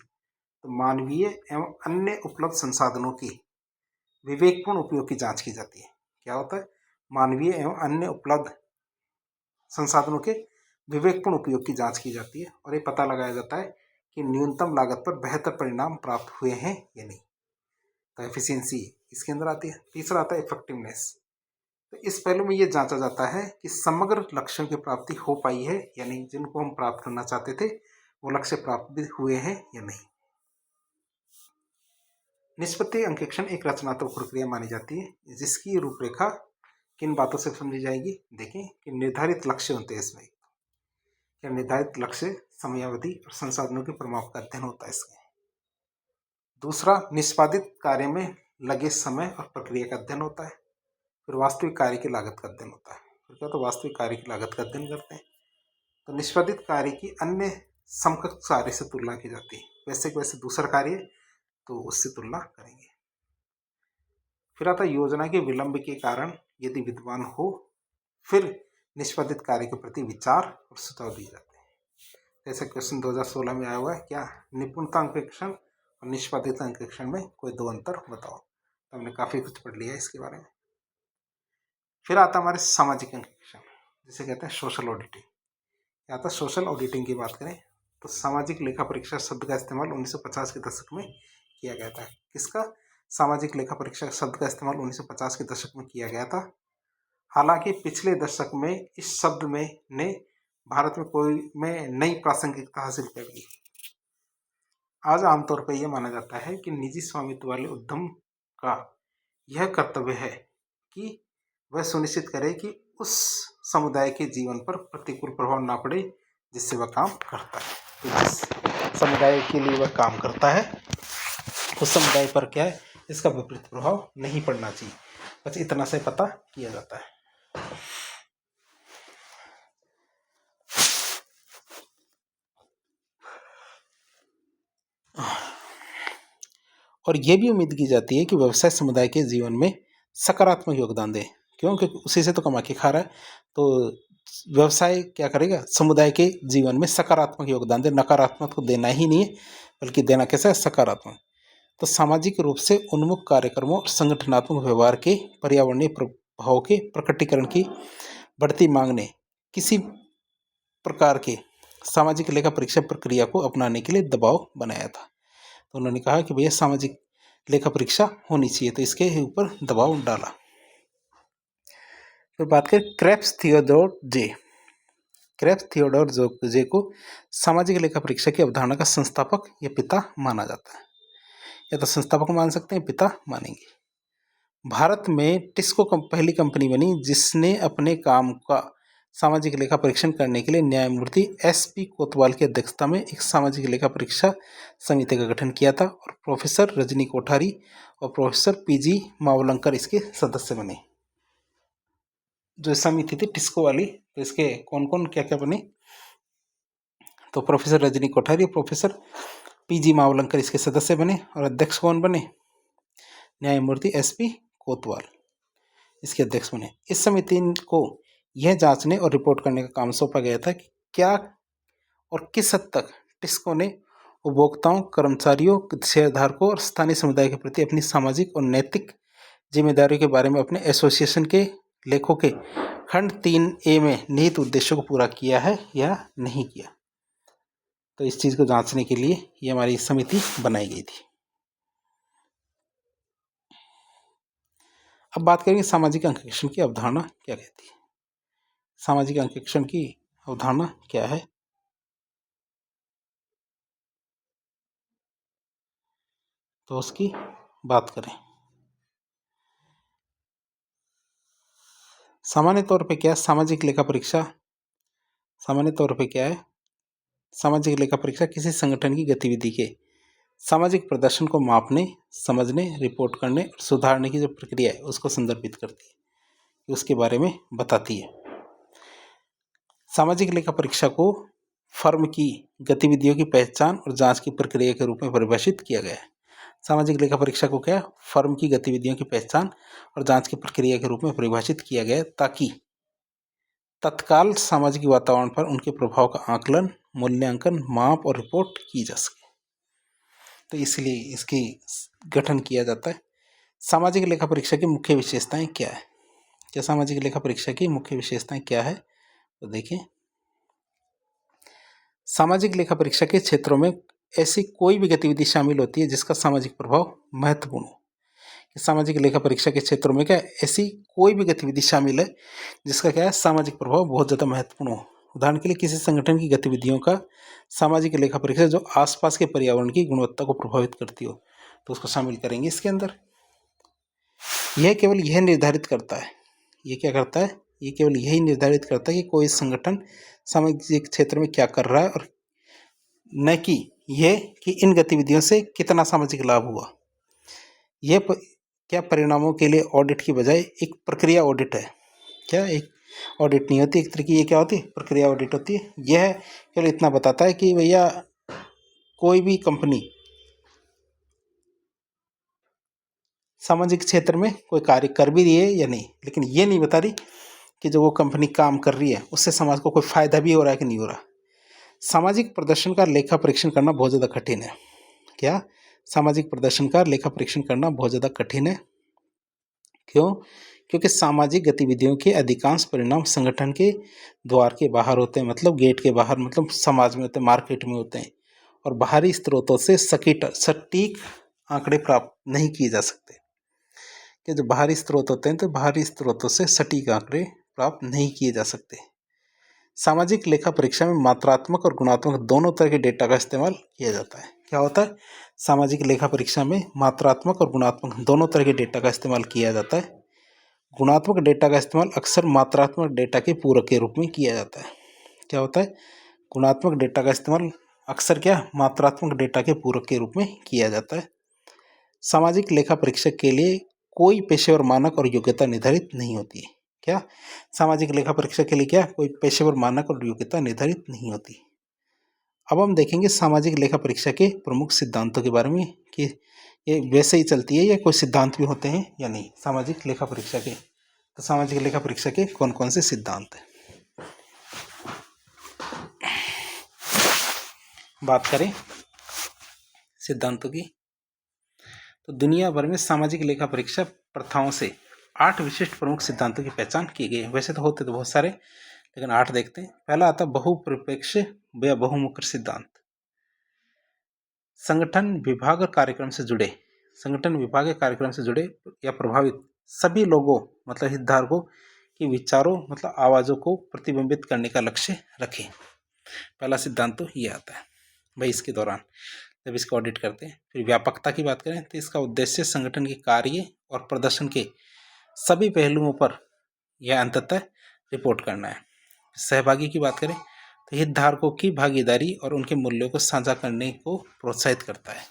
तो मानवीय एवं अन्य उपलब्ध संसाधनों की विवेकपूर्ण उपयोग की जांच की जाती है। क्या होता है, मानवीय एवं अन्य उपलब्ध संसाधनों के विवेकपूर्ण उपयोग की जांच की जाती है और ये पता लगाया जाता है कि न्यूनतम लागत पर बेहतर परिणाम प्राप्त हुए हैं या नहीं। तो एफिशिएंसी इसके अंदर आती है। तीसरा आता है इफेक्टिवनेस। तो इस पहलू में ये जांचा जाता है कि समग्र लक्ष्यों की प्राप्ति हो पाई है या नहीं, जिनको हम प्राप्त करना चाहते थे वो लक्ष्य प्राप्त भी हुए हैं या नहीं। निष्पत्ति अंकेक्षण एक रचनात्मक प्रक्रिया मानी जाती है, जिसकी रूपरेखा किन बातों से समझी जाएगी। देखें कि निर्धारित लक्ष्य होते हैं इसमें, क्या निर्धारित लक्ष्य, समयावधि और संसाधनों के प्रभाव का अध्ययन होता है इसमें। दूसरा, निष्पादित कार्य में लगे समय और प्रक्रिया का अध्ययन होता है। फिर वास्तविक कार्य की लागत का अध्ययन होता है। फिर क्या, तो वास्तविक कार्य की लागत का अध्ययन करते हैं। तो निष्पादित कार्य की अन्य समकक्ष कार्य से तुलना की जाती है, वैसे वैसे दूसरा कार्य तो उससे तुलना करेंगे। फिर आता है योजना के विलंब के कारण यदि विद्यमान हो, फिर निष्पादित कार्य के प्रति विचार और सुझाव दिए जाते हैं। जैसे क्वेश्चन 2016 में आया हुआ है, क्या निपुणता अंकेक्षण और निष्पादित अंकेक्षण में कोई दो अंतर बताओ। तो हमने काफ़ी कुछ पढ़ लिया है इसके बारे में। फिर आता हमारे सामाजिक अंकेक्षण, जिसे कहते हैं सोशल ऑडिटिंग। या तो सोशल ऑडिटिंग की बात करें तो सामाजिक लेखा परीक्षा शब्द का इस्तेमाल 1950 के दशक में किया गया था। किसका, सामाजिक लेखा परीक्षा शब्द का इस्तेमाल 1950 के दशक में किया गया था। हालांकि पिछले दशक में इस शब्द में ने भारत में नई प्रासंगिकता हासिल कर ली। आज आमतौर पर यह माना जाता है कि निजी स्वामित्व वाले उद्यम का यह कर्तव्य है कि वह सुनिश्चित करे कि उस समुदाय के जीवन पर प्रतिकूल प्रभाव ना पड़े जिससे वह काम करता है। तो जिस समुदाय के लिए वह काम करता है उस समुदाय पर क्या है, इसका विपरीत प्रभाव नहीं पड़ना चाहिए, बस इतना से पता किया जाता है। और यह भी उम्मीद की जाती है कि व्यवसाय समुदाय के जीवन में सकारात्मक योगदान दे, क्योंकि उसी से तो कमा के खा रहा है। तो व्यवसाय क्या करेगा, समुदाय के जीवन में सकारात्मक योगदान दे, नकारात्मक को देना ही नहीं है बल्कि देना कैसा है, सकारात्मक। तो सामाजिक रूप से उन्मुख कार्यक्रमों और संगठनात्मक व्यवहार के पर्यावरणीय प्रभाव के प्रकटीकरण की बढ़ती मांग ने किसी प्रकार के सामाजिक लेखा परीक्षा प्रक्रिया को अपनाने के लिए दबाव बनाया था। तो उन्होंने कहा कि भैया सामाजिक लेखा परीक्षा होनी चाहिए, तो इसके ऊपर दबाव डाला। फिर बात करें क्रेप्स थियोडोर जे को सामाजिक लेखा परीक्षा की अवधारणा का संस्थापक या पिता माना जाता है, या तो संस्थापक मान सकते हैं, पिता मानेंगे। भारत में टिस्को पहली कंपनी बनी जिसने अपने काम का सामाजिक लेखा परीक्षण करने के लिए न्यायमूर्ति SP कोतवाल की अध्यक्षता में एक सामाजिक लेखा परीक्षा समिति का गठन किया था और प्रोफेसर रजनी कोठारी और प्रोफेसर PG मावलंकर इसके सदस्य बने। जो समिति थी टिस्को वाली, तो इसके कौन कौन क्या क्या बने, तो प्रोफेसर रजनी कोठारी और प्रोफेसर PG मावलंकर इसके सदस्य बने और अध्यक्ष कौन बने, न्यायमूर्ति SP कोतवाल। इसके अध्यक्ष बने। इस समिति को यह जांचने और रिपोर्ट करने का काम सौंपा गया था कि क्या और किस हद तक टिस्को ने उपभोक्ताओं, कर्मचारियों, शेयरधारकों और स्थानीय समुदाय के प्रति अपनी सामाजिक और नैतिक जिम्मेदारियों के बारे में अपने एसोसिएशन के लेखों के खंड 3A में निहित उद्देश्यों को पूरा किया है या नहीं किया। तो इस चीज़ को जांचने के लिए ये हमारी समिति बनाई गई थी। अब बात करेंगे सामाजिक अंकेक्षण की अवधारणा क्या कहती है। सामाजिक अंकेक्षण की अवधारणा क्या है? तो उसकी बात करें। सामान्य तौर पे क्या सामाजिक लेखा परीक्षा सामान्य तौर पे क्या है सामाजिक लेखा परीक्षा किसी संगठन की गतिविधि के सामाजिक प्रदर्शन को मापने, समझने, रिपोर्ट करने और सुधारने की जो प्रक्रिया है उसको संदर्भित करती है, उसके बारे में बताती है। सामाजिक लेखा परीक्षा को फर्म की गतिविधियों की पहचान और जांच की प्रक्रिया के रूप में परिभाषित किया गया है। सामाजिक लेखा परीक्षा को क्या फर्म की गतिविधियों की पहचान और जांच की प्रक्रिया के रूप में परिभाषित किया गया ताकि तत्काल सामाजिक वातावरण पर उनके प्रभाव का आकलन, मूल्यांकन, माप और रिपोर्ट की जा सके। तो इसलिए इसकी गठन किया जाता है। सामाजिक लेखा परीक्षा की मुख्य विशेषताएं क्या है? क्या सामाजिक लेखा परीक्षा की मुख्य विशेषताएं क्या है? तो देखिए, सामाजिक लेखा परीक्षा के क्षेत्रों में ऐसी कोई भी गतिविधि शामिल होती है जिसका सामाजिक प्रभाव महत्वपूर्ण हो। सामाजिक लेखा परीक्षा के क्षेत्रों में क्या ऐसी कोई भी गतिविधि शामिल है जिसका क्या है सामाजिक प्रभाव बहुत ज़्यादा महत्वपूर्ण हो। उदाहरण के लिए किसी संगठन की गतिविधियों का सामाजिक लेखा परीक्षा जो आसपास के पर्यावरण की गुणवत्ता को प्रभावित करती हो तो उसको शामिल करेंगे इसके अंदर। यह केवल यह निर्धारित करता है, ये क्या करता है, ये केवल यही निर्धारित करता है कि कोई संगठन सामाजिक क्षेत्र में क्या कर रहा है और न कि यह कि इन गतिविधियों से कितना सामाजिक लाभ हुआ। यह क्या परिणामों के लिए ऑडिट की बजाय एक प्रक्रिया ऑडिट है। क्या एक ऑडिट नहीं होती, एक तरह की ये क्या होती है प्रक्रिया ऑडिट होती है। यह केवल इतना बताता है कि भैया कोई भी कंपनी सामाजिक क्षेत्र में कोई कार्य कर भी रही है या नहीं, लेकिन ये नहीं बता रही कि जो वो कंपनी काम कर रही है उससे समाज को कोई फायदा भी हो रहा है कि नहीं हो रहा। सामाजिक प्रदर्शन का लेखा परीक्षण करना बहुत ज़्यादा कठिन है। क्या सामाजिक प्रदर्शन का लेखा परीक्षण करना बहुत ज़्यादा कठिन है? क्यों? क्योंकि सामाजिक गतिविधियों के अधिकांश परिणाम संगठन के द्वार के बाहर होते हैं, मतलब गेट के बाहर, मतलब समाज में होते हैं, मार्केट में होते हैं और बाहरी स्रोतों से सटीक आंकड़े प्राप्त नहीं किए जा सकते। कि जो बाहरी स्रोत होते हैं तो बाहरी स्रोतों से सटीक आंकड़े प्राप्त नहीं किए जा सकते। सामाजिक लेखा परीक्षा में मात्रात्मक और गुणात्मक दोनों तरह के डेटा का इस्तेमाल किया जाता है। क्या होता है? सामाजिक लेखा परीक्षा में मात्रात्मक और गुणात्मक दोनों तरह के डेटा का इस्तेमाल किया जाता है। गुणात्मक डेटा का इस्तेमाल अक्सर मात्रात्मक डेटा के पूरक के रूप में किया जाता है। क्या होता है? गुणात्मक डेटा का इस्तेमाल अक्सर क्या मात्रात्मक डेटा के पूरक के रूप में किया जाता है। सामाजिक लेखा परीक्षक के लिए कोई पेशेवर मानक और योग्यता निर्धारित नहीं होती है। क्या सामाजिक लेखा परीक्षा के लिए क्या कोई पेशेवर मानक और योग्यता निर्धारित नहीं होती। अब हम देखेंगे सामाजिक लेखा परीक्षा के प्रमुख सिद्धांतों के बारे में कि ये वैसे ही चलती है या कोई सिद्धांत भी होते हैं या नहीं सामाजिक लेखा परीक्षा के। तो सामाजिक लेखा परीक्षा के कौन कौन से सिद्धांत हैं, बात करें सिद्धांतों की। तो दुनिया भर में सामाजिक लेखा परीक्षा प्रथाओं से 8 विशिष्ट प्रमुख सिद्धांतों की पहचान की गई है। वैसे तो होते तो बहुत सारे, लेकिन 8 देखते हैं। पहला आता बहुपरिप्रेक्ष्य या बहुमुखी सिद्धांत। संगठन विभाग और कार्यक्रम से जुड़े या प्रभावित सभी लोगों मतलब हितधारकों की विचारों मतलब आवाज़ों को प्रतिबिंबित करने का लक्ष्य रखें। पहला सिद्धांत तो ये आता है भाई इसके दौरान जब इसका ऑडिट करते हैं। फिर व्यापकता की बात करें तो इसका उद्देश्य संगठन के कार्य और प्रदर्शन के सभी पहलुओं पर यह अंततः रिपोर्ट करना है। सहभागी की बात करें तो हितधारकों की भागीदारी और उनके मूल्यों को साझा करने को प्रोत्साहित करता है।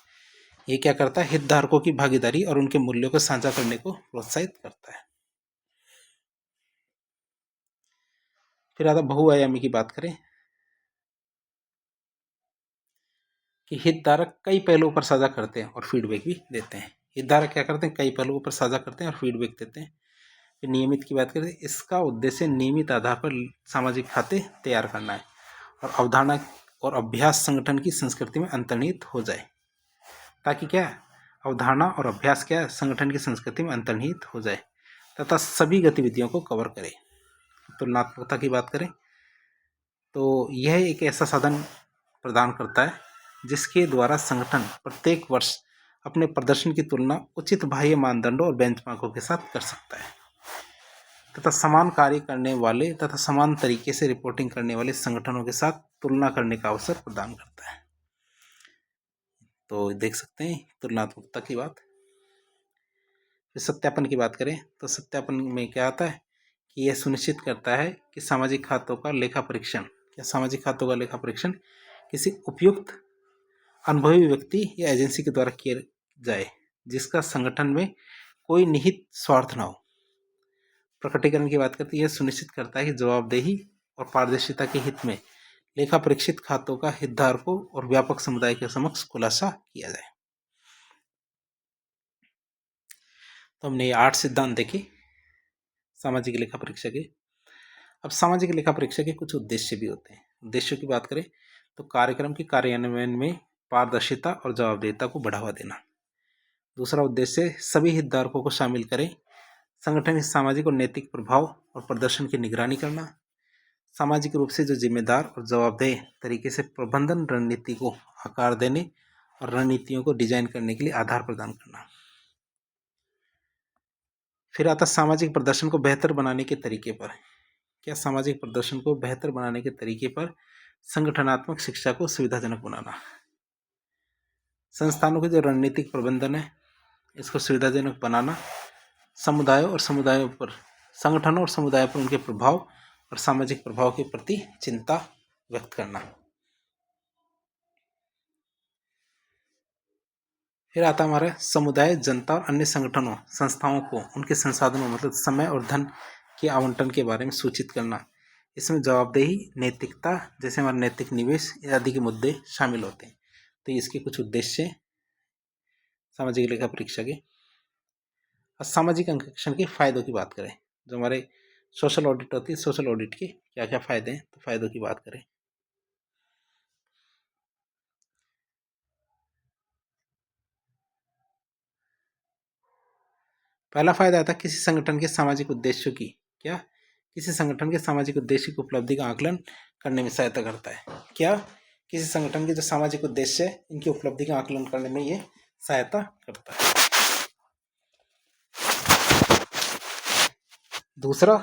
ये क्या करता है? हितधारकों की भागीदारी और उनके मूल्यों को साझा करने को प्रोत्साहित करता है। फिर आता बहुआयामी की बात करें कि हितधारक कई पहलुओं पर साझा करते हैं और फीडबैक भी देते हैं। हितधारक क्या करते हैं? कई पहलुओं पर साझा करते हैं और फीडबैक देते हैं। नियमित की बात करें, इसका उद्देश्य नियमित आधार पर सामाजिक खाते तैयार करना है और अवधारणा और अभ्यास संगठन की संस्कृति में अंतर्निहित हो जाए, ताकि क्या अवधारणा और अभ्यास क्या संगठन की संस्कृति में अंतर्निहित हो जाए तथा सभी गतिविधियों को कवर करे। तुलनात्मकता की बात करें तो यह एक ऐसा साधन प्रदान करता है जिसके द्वारा संगठन प्रत्येक वर्ष अपने प्रदर्शन की तुलना उचित बाह्य मानदंडों और बेंचमार्कों के साथ कर सकता है तथा समान कार्य करने वाले तथा समान तरीके से रिपोर्टिंग करने वाले संगठनों के साथ तुलना करने का अवसर प्रदान करता है। तो देख सकते हैं तुलनात्मकता की बात। फिर सत्यापन की बात करें तो सत्यापन में क्या आता है कि यह सुनिश्चित करता है कि सामाजिक खातों का लेखा परीक्षण किसी उपयुक्त अनुभवी व्यक्ति या एजेंसी के द्वारा किया जाए जिसका संगठन में कोई निहित स्वार्थ न हो। प्रकटीकरण की बात करते हैं, यह सुनिश्चित करता है कि जवाबदेही और पारदर्शिता के हित में लेखा परीक्षित खातों का हितधारकों और व्यापक समुदाय के समक्ष खुलासा किया जाए। तो हमने ये 8 सिद्धांत देखे सामाजिक लेखा परीक्षा के। अब सामाजिक लेखा परीक्षा के कुछ उद्देश्य भी होते हैं। उद्देश्यों की बात करें तो कार्यक्रम के कार्यान्वयन में पारदर्शिता और जवाबदेहिता को बढ़ावा देना। दूसरा उद्देश्य सभी हितधारकों को शामिल करें, संगठन के सामाजिक और नैतिक प्रभाव और प्रदर्शन की निगरानी करना, सामाजिक रूप से जो जिम्मेदार और जवाबदेह तरीके से प्रबंधन रणनीति को आकार देने और रणनीतियों को डिजाइन करने के लिए आधार प्रदान करना। फिर आता सामाजिक प्रदर्शन को बेहतर बनाने के तरीके पर। क्या सामाजिक प्रदर्शन को बेहतर बनाने के तरीके पर संगठनात्मक शिक्षा को सुविधाजनक बनाना, संस्थानों के जो रणनीतिक प्रबंधन है इसको सुविधाजनक बनाना, संगठनों और समुदायों पर उनके प्रभाव और सामाजिक प्रभाव के प्रति चिंता व्यक्त करना। फिर आता हमारा समुदाय, जनता और अन्य संगठनों संस्थाओं को उनके संसाधनों मतलब समय और धन के आवंटन के बारे में सूचित करना। इसमें जवाबदेही, नैतिकता जैसे हमारे नैतिक निवेश आदि के मुद्दे शामिल होते हैं। तो इसके कुछ उद्देश्य सामाजिक लेखा परीक्षा के। सामाजिक अंकेक्षण के फायदों की बात करें, जो हमारे सोशल ऑडिट होती है, सोशल ऑडिट के क्या क्या फायदे हैं, तो फायदों की बात करें। पहला फायदा आता है किसी संगठन के सामाजिक उद्देश्यों की किसी संगठन के सामाजिक उद्देश्य की उपलब्धि का आकलन करने में सहायता करता है। किसी संगठन के जो सामाजिक उद्देश्य है इनकी उपलब्धि का आकलन करने में ये सहायता करता है। दूसरा,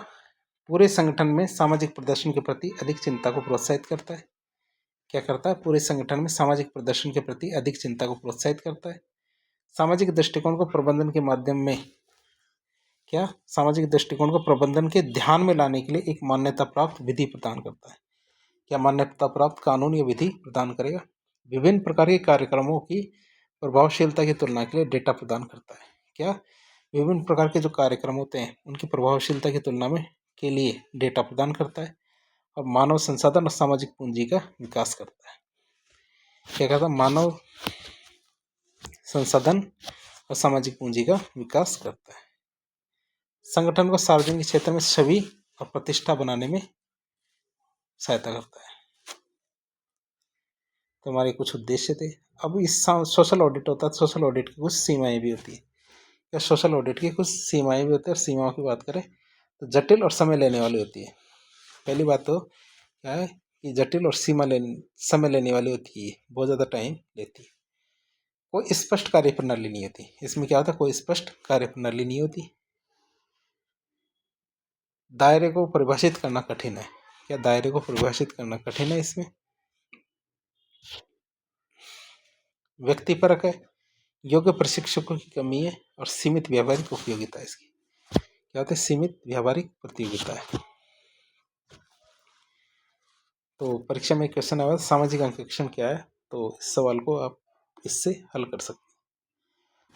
पूरे संगठन में सामाजिक प्रदर्शन के प्रति अधिक चिंता को प्रोत्साहित करता है। क्या करता है? पूरे संगठन में सामाजिक प्रदर्शन के प्रति अधिक चिंता को प्रोत्साहित करता है। सामाजिक दृष्टिकोण को प्रबंधन के माध्यम में सामाजिक दृष्टिकोण को प्रबंधन के ध्यान में लाने के लिए एक मान्यता प्राप्त विधि प्रदान करता है। क्या मान्यता प्राप्त कानून या विधि प्रदान करेगा? विभिन्न प्रकार के कार्यक्रमों की प्रभावशीलता की तुलना के लिए डेटा प्रदान करता है। विभिन्न प्रकार के जो कार्यक्रम होते हैं उनकी प्रभावशीलता की तुलना में के लिए डेटा प्रदान करता है और मानव संसाधन और सामाजिक पूंजी का विकास करता है। क्या कहता है? मानव संसाधन और सामाजिक पूंजी का विकास करता है। संगठन को सार्वजनिक क्षेत्र में छवि और प्रतिष्ठा बनाने में सहायता करता है। तो हमारे कुछ उद्देश्य थे। अब इस सोशल ऑडिट होता है, सोशल ऑडिट की कुछ सीमाएं भी होती है। या सोशल ऑडिट की कुछ सीमाएं भी होती है और सीमाओं की बात करें तो जटिल और समय लेने वाली होती है। पहली बात तो क्या है कि जटिल और समय लेने वाली होती है, बहुत ज़्यादा टाइम लेती है। कोई स्पष्ट कार्यप्रणाली नहीं होती इसमें। क्या होता है? कोई स्पष्ट कार्यप्रणाली नहीं होती। दायरे को परिभाषित करना कठिन है। क्या दायरे को परिभाषित करना कठिन है? इसमें व्यक्तिपरक है, योग्य प्रशिक्षकों की कमी है और सीमित व्यावहारिक उपयोगिता है। इसकी क्या होता है? सीमित व्यावहारिक प्रतियोगिता है। तो परीक्षा में क्वेश्चन आया सामाजिक अंकेक्षण क्या है, तो इस सवाल को आप इससे हल कर सकते हैं।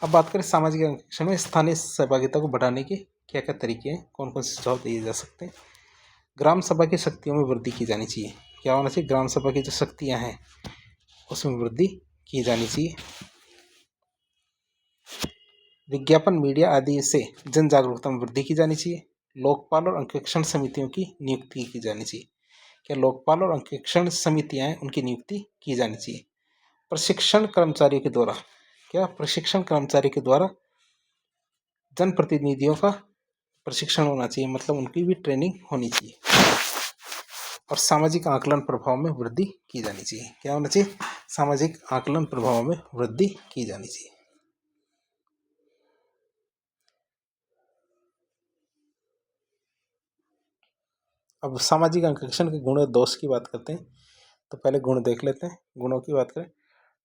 अब बात करें सामाजिक अंकेक्षण में स्थानीय सहभागिता को बढ़ाने के क्या क्या तरीके हैं, कौन कौन से सुझाव दिए जा सकते हैं। ग्राम सभा की शक्तियों में वृद्धि की जानी चाहिए। क्या होना चाहिए? ग्राम सभा की जो शक्तियां हैं उसमें वृद्धि की जानी चाहिए। विज्ञापन, मीडिया आदि से जन जागरूकता में वृद्धि की जानी चाहिए। लोकपाल और अंकेक्षण समितियों की नियुक्ति की जानी चाहिए। क्या लोकपाल और अंकेक्षण समितियां हैं उनकी नियुक्ति की जानी चाहिए। प्रशिक्षण कर्मचारियों के द्वारा, क्या प्रशिक्षण कर्मचारी के द्वारा जनप्रतिनिधियों का प्रशिक्षण होना चाहिए, मतलब उनकी भी ट्रेनिंग होनी चाहिए। और सामाजिक आकलन प्रभाव में वृद्धि की जानी चाहिए। क्या होना चाहिए, सामाजिक आकलन प्रभाव में वृद्धि की जानी चाहिए। अब सामाजिक अंकेक्षण के गुण और दोष की बात करते हैं। तो पहले गुण देख लेते हैं। गुणों की बात करें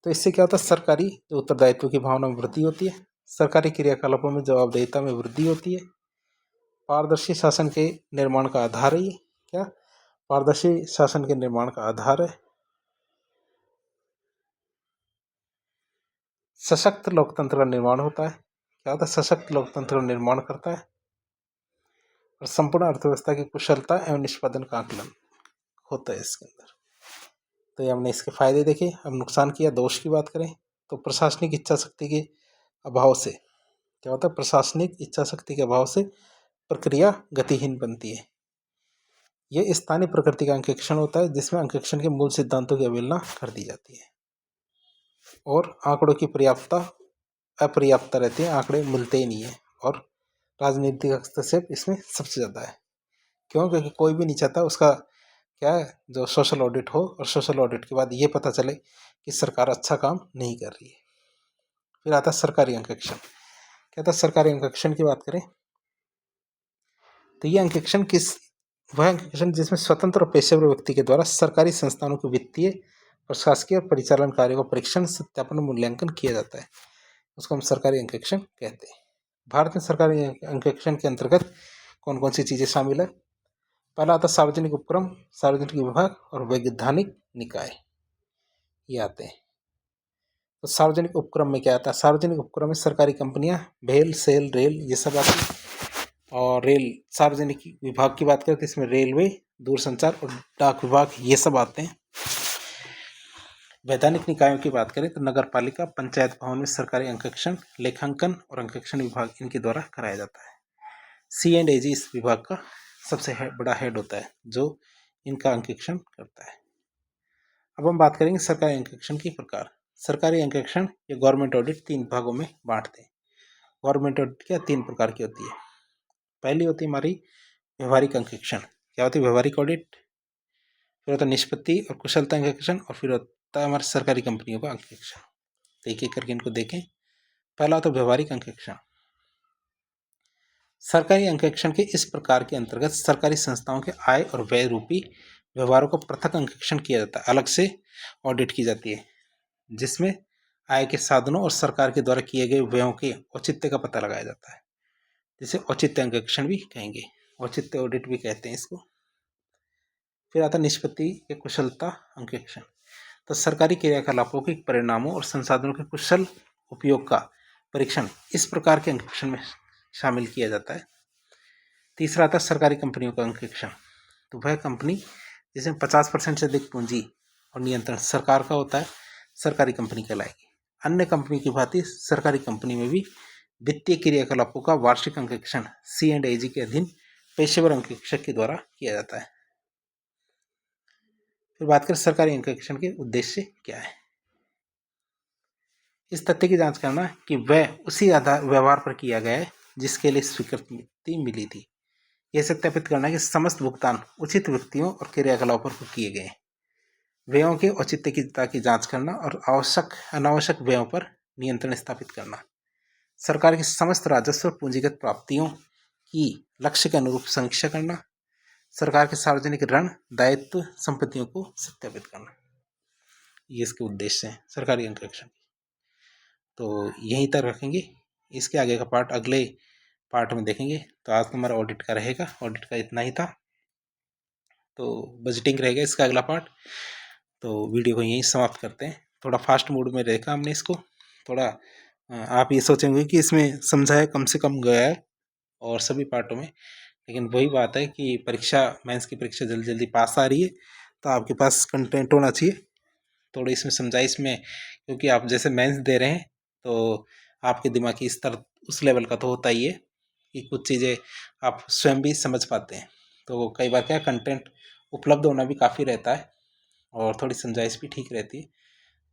तो इससे क्या होता है, सरकारी जो उत्तरदायित्व की भावना में वृद्धि होती है, सरकारी क्रियाकलापों में जवाबदेहिता में वृद्धि होती है, पारदर्शी शासन के निर्माण का आधार है ये। क्या, पारदर्शी शासन के निर्माण का आधार है। सशक्त लोकतंत्र का निर्माण होता है। क्या होता है, सशक्त लोकतंत्र का निर्माण करता है। और संपूर्ण अर्थव्यवस्था की कुशलता एवं निष्पादन का आकलन होता है इसके अंदर। तो ये हमने इसके फायदे देखे। अब नुकसान की या दोष की बात करें तो प्रशासनिक इच्छा शक्ति के अभाव से क्या होता है, प्रशासनिक इच्छा शक्ति के अभाव से प्रक्रिया गतिहीन बनती है। यह स्थानीय प्रकृति का अंकेक्षण होता है जिसमें अंकेक्षण के मूल सिद्धांतों की अवहेलना कर दी जाती है और आंकड़ों की अपर्याप्तता रहती है, आंकड़े मिलते ही नहीं है। और राजनीतिक हस्तक्षेप इसमें सबसे ज़्यादा है। क्यों, क्योंकि कोई भी नहीं चाहता उसका क्या है, जो सोशल ऑडिट हो और सोशल ऑडिट के बाद ये पता चले कि सरकार अच्छा काम नहीं कर रही है। फिर आता है सरकारी अंकेक्षण। क्या था, सरकारी अंकेक्षण की बात करें तो ये अंकेक्षण वह अंकेक्षण जिसमें स्वतंत्र और पेशेवर व्यक्ति के द्वारा सरकारी संस्थानों के वित्तीय, प्रशासकीय और परिचालन कार्यों का परीक्षण, सत्यापन, मूल्यांकन किया जाता है, उसको हम सरकारी अंकेक्षण कहते हैं। भारत में सरकारी अंकेक्षण के अंतर्गत कौन कौन सी चीज़ें शामिल है। पहला आता है सार्वजनिक उपक्रम, सार्वजनिक विभाग और वैधानिक निकाय, ये आते हैं। तो सार्वजनिक उपक्रम में क्या आता है, सार्वजनिक उपक्रम में सरकारी कंपनियां, भेल, सेल, रेल, ये सब आती है। और रेल सार्वजनिक विभाग की बात करें तो इसमें रेलवे, दूरसंचार और डाक विभाग ये सब आते हैं। वैधानिक निकायों की बात करें तो नगर पालिका, पंचायत भवन में सरकारी अंकेक्षण, लेखांकन और अंकेक्षण विभाग इनके द्वारा कराया जाता है। C&AG इस विभाग का सबसे बड़ा हेड होता है जो इनका अंकेक्षण करता है। अब हम बात करेंगे सरकारी अंकेक्षण के प्रकार। सरकारी अंकेक्षण या गवर्नमेंट ऑडिट तीन भागों में बांटते हैं। गवर्नमेंट ऑडिट क्या तीन प्रकार की होती है। पहली होती है हमारी व्यवहारिक अंकेक्षण। क्या होती है, व्यवहारिक ऑडिट। फिर होता है निष्पत्ति और कुशलता अंकेक्षण और फिर होता है हमारी सरकारी कंपनियों का अंकेक्षण। तो एक एक करके इनको देखें। पहला होता है व्यवहारिक अंकेक्षण। सरकारी अंकेक्षण के इस प्रकार के अंतर्गत सरकारी संस्थाओं के आय और व्यय रूपी व्यवहारों को पृथक अंकेक्षण किया जाता है, अलग से ऑडिट की जाती है, जिसमें आय के साधनों और सरकार के द्वारा किए गए व्ययों के औचित्य का पता लगाया जाता है, जिसे औचित्य अंकेक्षण भी कहेंगे, औचित्य ऑडिट भी कहते हैं इसको। फिर आता निष्पत्ति के कुशलता अंकेक्षण। तो सरकारी क्रियाकलापों के परिणामों और संसाधनों के कुशल उपयोग का परीक्षण इस प्रकार के अंकेक्षण में शामिल किया जाता है। तीसरा आता है सरकारी कंपनियों का अंकेक्षण। तो वह कंपनी जिसमें 50% से अधिक पूंजी और नियंत्रण सरकार का होता है, सरकारी कंपनी कहलाएगी। अन्य कंपनी की भांति सरकारी कंपनी में भी वित्तीय क्रियाकलापों का वार्षिक अंकेक्षण C&AG के अधीन पेशेवर अंकेक्षक के द्वारा किया जाता है। फिर बात करें सरकारी अंकेक्षण के उद्देश्य क्या है। इस तथ्य की जांच करना कि वह उसी आधार व्यवहार पर किया गया है जिसके लिए स्वीकृति मिली थी। यह सत्यापित करना कि समस्त भुगतान उचित व्यक्तियों और क्रियाकलापों पर किए गए, व्ययों के औचित्यता की जांच करना और आवश्यक अनावश्यक व्ययों पर नियंत्रण स्थापित करना, सरकार की समस्त राजस्व और पूंजीगत प्राप्तियों की लक्ष्य के अनुरूप समीक्षा करना, सरकार के सार्वजनिक ऋण, दायित्व, संपत्तियों को सत्यापित करना, ये इसके उद्देश्य हैं सरकारी अंकेक्षण। तो यहीं तक रखेंगे, इसके आगे का पार्ट अगले पार्ट में देखेंगे। तो आज तो हमारा ऑडिट का रहेगा, ऑडिट का इतना ही था। तो बजटिंग रहेगा इसका अगला पार्ट। तो वीडियो को यहीं समाप्त करते हैं। थोड़ा फास्ट मोड में देखा हमने इसको, थोड़ा आप ये सोचेंगे कि इसमें समझाया कम से कम गया है और सभी पार्टों में, लेकिन वही बात है कि परीक्षा, मेंस की परीक्षा जल्दी जल्दी पास आ रही है, तो आपके पास कंटेंट होना चाहिए। थोड़ा इसमें समझाइए इसमें, क्योंकि आप जैसे मेंस दे रहे हैं तो आपके दिमागी स्तर उस लेवल का तो होता ही है, कि कुछ चीज़ें आप स्वयं भी समझ पाते हैं। तो कई बार क्या कंटेंट उपलब्ध होना भी काफ़ी रहता है और थोड़ी समझाइश भी ठीक रहती है।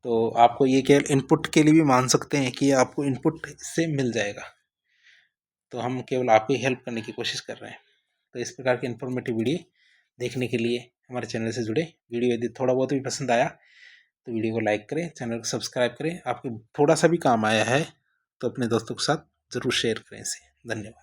तो आपको ये केवल इनपुट के लिए भी मान सकते हैं कि आपको इनपुट से मिल जाएगा, तो हम केवल आपकी हेल्प करने की कोशिश कर रहे हैं। तो इस प्रकार की इन्फॉर्मेटिव वीडियो देखने के लिए हमारे चैनल से जुड़े। वीडियो यदि थोड़ा बहुत भी पसंद आया तो वीडियो को लाइक करें, चैनल को सब्सक्राइब करें। आपके थोड़ा सा भी काम आया है तो अपने दोस्तों के साथ ज़रूर शेयर करें इसे। धन्यवाद।